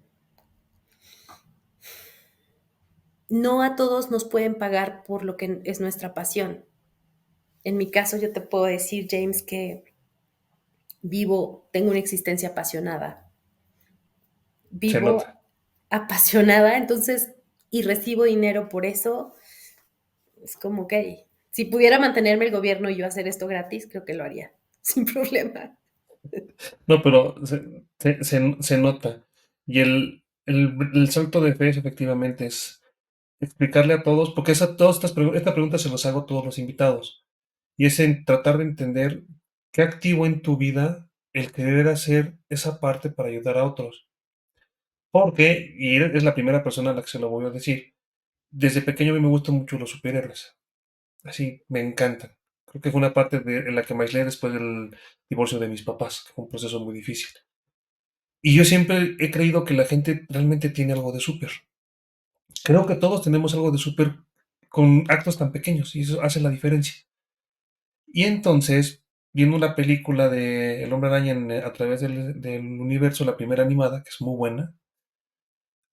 Speaker 1: no a todos nos pueden pagar por lo que es nuestra pasión. En mi caso, yo te puedo decir, James, que tengo una existencia apasionada.
Speaker 2: Se
Speaker 1: Vivo
Speaker 2: nota.
Speaker 1: apasionada, entonces, y recibo dinero por eso, es como que si pudiera mantenerme el gobierno y yo hacer esto gratis, creo que lo haría, sin problema.
Speaker 2: No, pero se nota. Y el salto de fe efectivamente es explicarle a todos, porque esta pregunta se los hago a todos los invitados, y es en tratar de entender qué activo en tu vida el querer hacer esa parte para ayudar a otros. Porque, y es la primera persona a la que se lo voy a decir, desde pequeño a mí me gustan mucho los superhéroes. Así, me encantan. Creo que fue una parte en la que me aislé después del divorcio de mis papás, que fue un proceso muy difícil. Y yo siempre he creído que la gente realmente tiene algo de súper. Creo que todos tenemos algo de súper con actos tan pequeños y eso hace la diferencia. Y entonces, viendo una película de El Hombre Araña a través del universo, la primera animada, que es muy buena,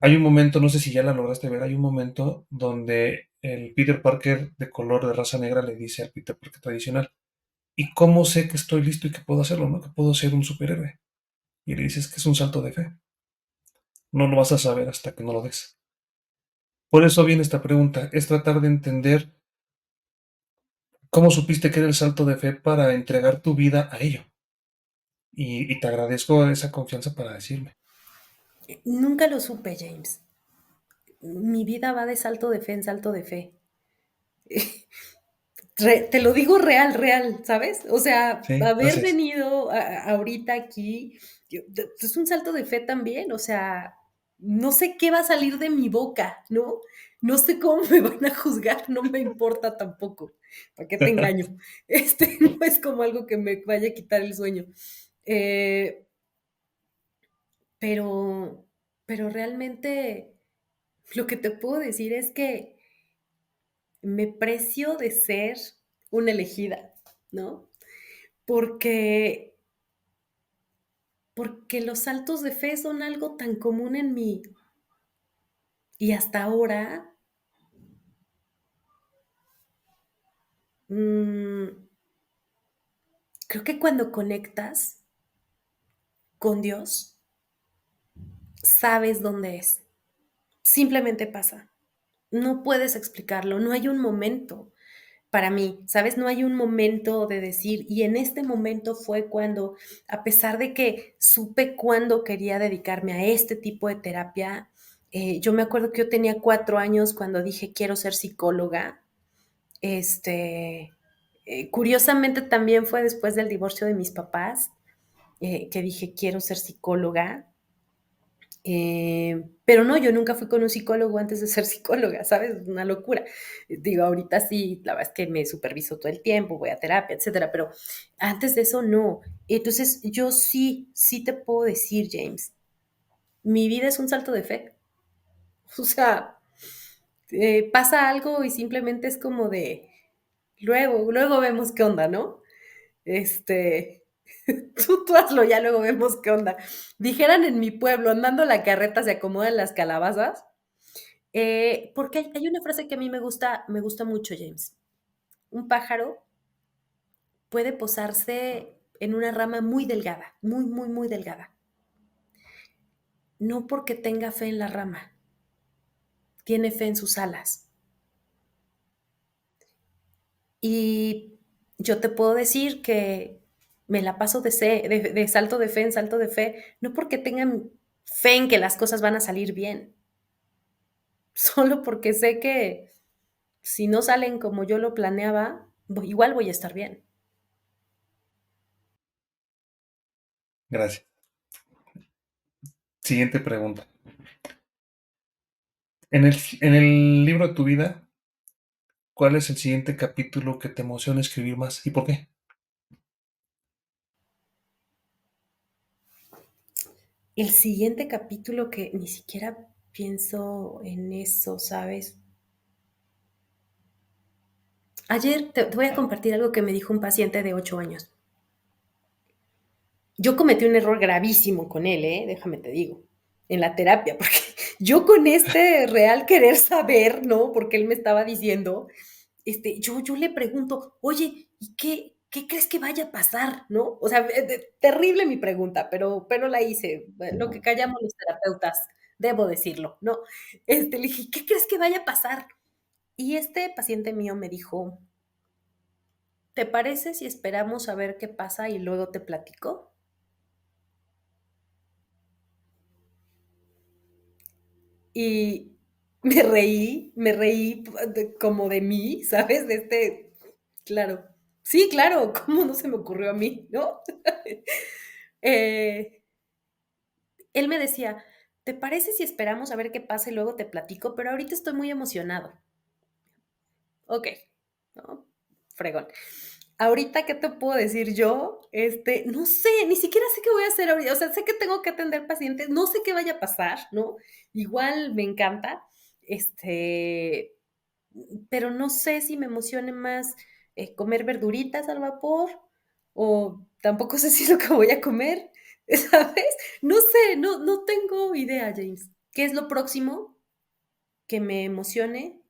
Speaker 2: hay un momento, no sé si ya la lograste ver, hay un momento donde el Peter Parker de color de raza negra le dice al Peter Parker tradicional, ¿y cómo sé que estoy listo y que puedo hacerlo, no? Que puedo ser un superhéroe. Y le dices que es un salto de fe. No lo vas a saber hasta que no lo des. Por eso viene esta pregunta, es tratar de entender cómo supiste que era el salto de fe para entregar tu vida a ello. Y te agradezco esa confianza para decirme.
Speaker 1: Nunca lo supe, James. Mi vida va de salto de fe en salto de fe. Te lo digo real, real, ¿sabes? O sea,
Speaker 2: Sí,
Speaker 1: haber
Speaker 2: gracias.
Speaker 1: venido ahorita aquí es un salto de fe también, o sea, no sé qué va a salir de mi boca, ¿no? No sé cómo me van a juzgar, no me importa tampoco, ¿para qué te engaño? No es como algo que me vaya a quitar el sueño. Eh, pero, pero realmente lo que te puedo decir es que me precio de ser una elegida, ¿no? Porque, porque los saltos de fe son algo tan común en mí. Y hasta ahora, mmm, creo que cuando conectas con Dios, sabes dónde es. Simplemente pasa. No puedes explicarlo, no hay un momento para mí, ¿sabes? No hay un momento de decir, y en este momento fue cuando, a pesar de que supe cuándo quería dedicarme a este tipo de terapia, yo me acuerdo que yo tenía 4 años cuando dije quiero ser psicóloga. Este, curiosamente también fue después del divorcio de mis papás que dije quiero ser psicóloga. Pero no, yo nunca fui con un psicólogo antes de ser psicóloga, ¿sabes? Una locura. Digo, ahorita sí, la verdad es que me superviso todo el tiempo, voy a terapia, etcétera, pero antes de eso no. Entonces, yo sí te puedo decir, James, mi vida es un salto de fe. O sea, pasa algo y simplemente es como de, luego vemos qué onda, ¿no? Este, Tú hazlo, ya luego vemos qué onda. Dijeran en mi pueblo, andando la carreta se acomodan las calabazas. Porque hay una frase que a mí me gusta mucho, James. Un pájaro puede posarse en una rama muy delgada, muy, muy, muy delgada. No porque tenga fe en la rama, tiene fe en sus alas. Y yo te puedo decir que me la paso de salto de fe en salto de fe, no porque tengan fe en que las cosas van a salir bien, solo porque sé que si no salen como yo lo planeaba, igual voy a estar bien.
Speaker 2: Gracias. Siguiente pregunta. En el libro de tu vida, ¿cuál es el siguiente capítulo que te emociona escribir más y por qué?
Speaker 1: El siguiente capítulo que ni siquiera pienso en eso, ¿sabes? Ayer te voy a compartir algo que me dijo un paciente de 8 años. Yo cometí un error gravísimo con él, déjame te digo, en la terapia, porque yo con este real querer saber, ¿no? Porque él me estaba diciendo, yo le pregunto, oye, ¿y qué crees que vaya a pasar, no? O sea, terrible mi pregunta, pero la hice, lo que callamos los terapeutas, debo decirlo, ¿no? Le dije, ¿qué crees que vaya a pasar? Y este paciente mío me dijo, ¿te parece si esperamos a ver qué pasa y luego te platico? Y me reí como de mí, ¿sabes? Claro, sí, claro, ¿cómo no se me ocurrió a mí, no? eh, Él me decía, ¿te parece si esperamos a ver qué pasa y luego te platico? Pero ahorita estoy muy emocionado. Ok, ¿no? Fregón. Ahorita, ¿qué te puedo decir yo? No sé, ni siquiera sé qué voy a hacer ahorita. O sea, sé que tengo que atender pacientes, no sé qué vaya a pasar, ¿no? Igual me encanta, este, pero no sé si me emocione más comer verduritas al vapor o tampoco sé si es lo que voy a comer, ¿sabes? No sé, no tengo idea, James. ¿Qué es lo próximo que me emocione?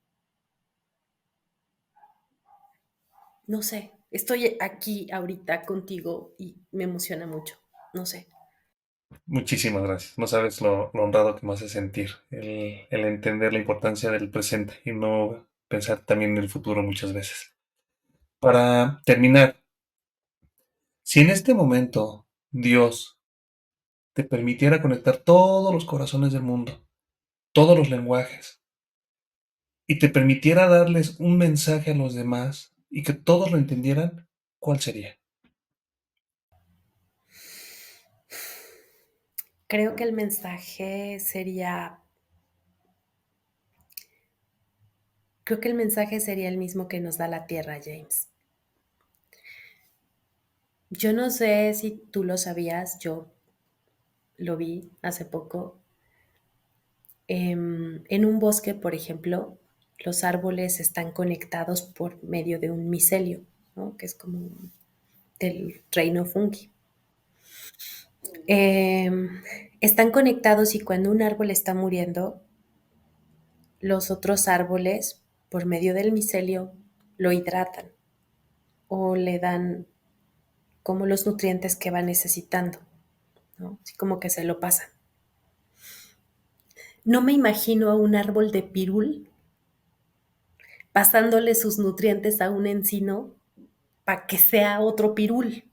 Speaker 1: No sé. Estoy aquí ahorita contigo y me emociona mucho. No sé.
Speaker 2: Muchísimas gracias. No sabes lo honrado que me hace sentir el entender la importancia del presente y no pensar también en el futuro muchas veces. Para terminar, si en este momento Dios te permitiera conectar todos los corazones del mundo, todos los lenguajes, y te permitiera darles un mensaje a los demás y que todos lo entendieran, ¿cuál sería?
Speaker 1: Creo que el mensaje sería, creo que el mensaje sería el mismo que nos da la Tierra, James. Yo no sé si tú lo sabías, yo lo vi hace poco. En un bosque, por ejemplo, los árboles están conectados por medio de un micelio, ¿no? Que es como del reino fungi. Están conectados y cuando un árbol está muriendo, los otros árboles, por medio del micelio, lo hidratan o le dan como los nutrientes que va necesitando, ¿no? Así como que se lo pasan. No me imagino a un árbol de pirul pasándole sus nutrientes a un encino para que sea otro pirul.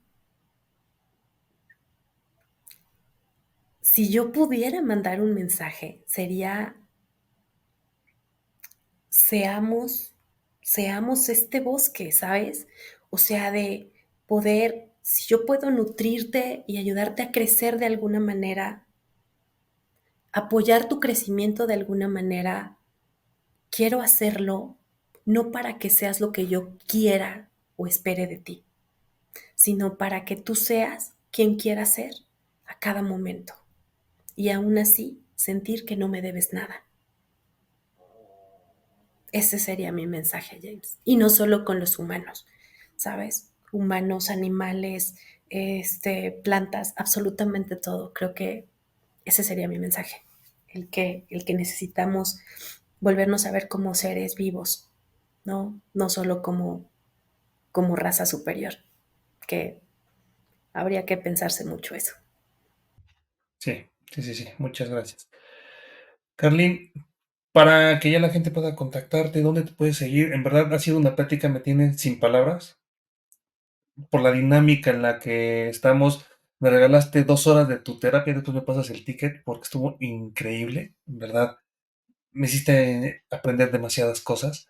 Speaker 1: Si yo pudiera mandar un mensaje, sería seamos, seamos este bosque, ¿sabes? O sea, de poder, si yo puedo nutrirte y ayudarte a crecer de alguna manera, apoyar tu crecimiento de alguna manera, quiero hacerlo no para que seas lo que yo quiera o espere de ti, sino para que tú seas quien quieras ser a cada momento y aún así sentir que no me debes nada. Ese sería mi mensaje, James. Y no solo con los humanos, ¿sabes? humanos, animales, plantas, absolutamente todo. Creo que ese sería mi mensaje, el que necesitamos volvernos a ver como seres vivos, ¿no? No solo como raza superior, que habría que pensarse mucho eso.
Speaker 2: Sí, sí, sí, sí. Muchas gracias. Carlín, para que ya la gente pueda contactarte, ¿dónde te puedes seguir? En verdad ha sido una plática, me tiene sin palabras, por la dinámica en la que estamos. Me regalaste 2 horas de tu terapia, después me pasas el ticket porque estuvo increíble, en verdad. Me hiciste aprender demasiadas cosas.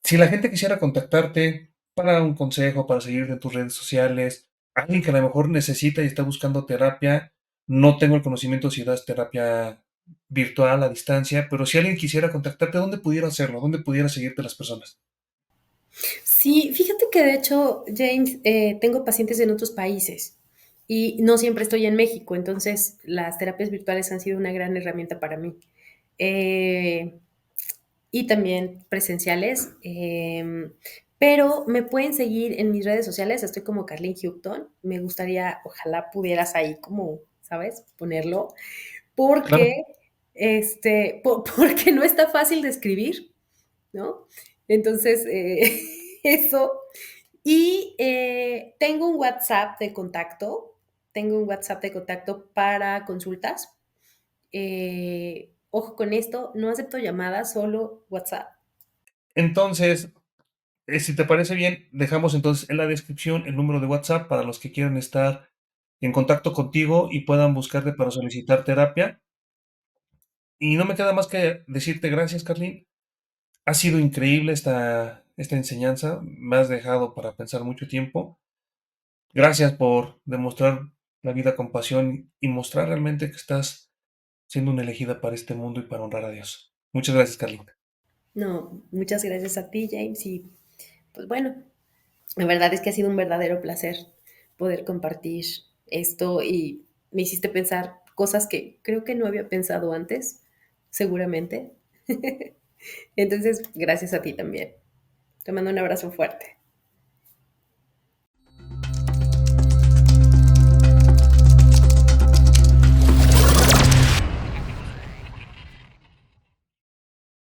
Speaker 2: Si la gente quisiera contactarte para un consejo, para seguirte en tus redes sociales, alguien que a lo mejor necesita y está buscando terapia, no tengo el conocimiento si das terapia virtual a distancia, pero si alguien quisiera contactarte, ¿dónde pudiera hacerlo? ¿Dónde pudiera seguirte las personas?
Speaker 1: Sí, fíjate que de hecho, James, tengo pacientes en otros países y no siempre estoy en México, entonces las terapias virtuales han sido una gran herramienta para mí. Eh, y también presenciales. Pero me pueden seguir en mis redes sociales, estoy como Carlin Houghton. Me gustaría, ojalá pudieras ahí como, ¿sabes? Ponerlo,
Speaker 2: Claro.
Speaker 1: porque, porque no está fácil de escribir, ¿no? Entonces, eso. Y tengo un WhatsApp de contacto para consultas. Ojo con esto, no acepto llamadas, solo WhatsApp.
Speaker 2: Entonces, si te parece bien, dejamos entonces en la descripción el número de WhatsApp para los que quieran estar en contacto contigo y puedan buscarte para solicitar terapia. Y no me queda más que decirte gracias, Carlín. Ha sido increíble esta enseñanza. Me has dejado para pensar mucho tiempo. Gracias por demostrar la vida con pasión y mostrar realmente que estás siendo una elegida para este mundo y para honrar a Dios. Muchas gracias, Carlín.
Speaker 1: No, muchas gracias a ti, James. Y pues bueno, la verdad es que ha sido un verdadero placer poder compartir esto y me hiciste pensar cosas que creo que no había pensado antes, seguramente. Entonces, gracias a ti también. Te mando un abrazo fuerte.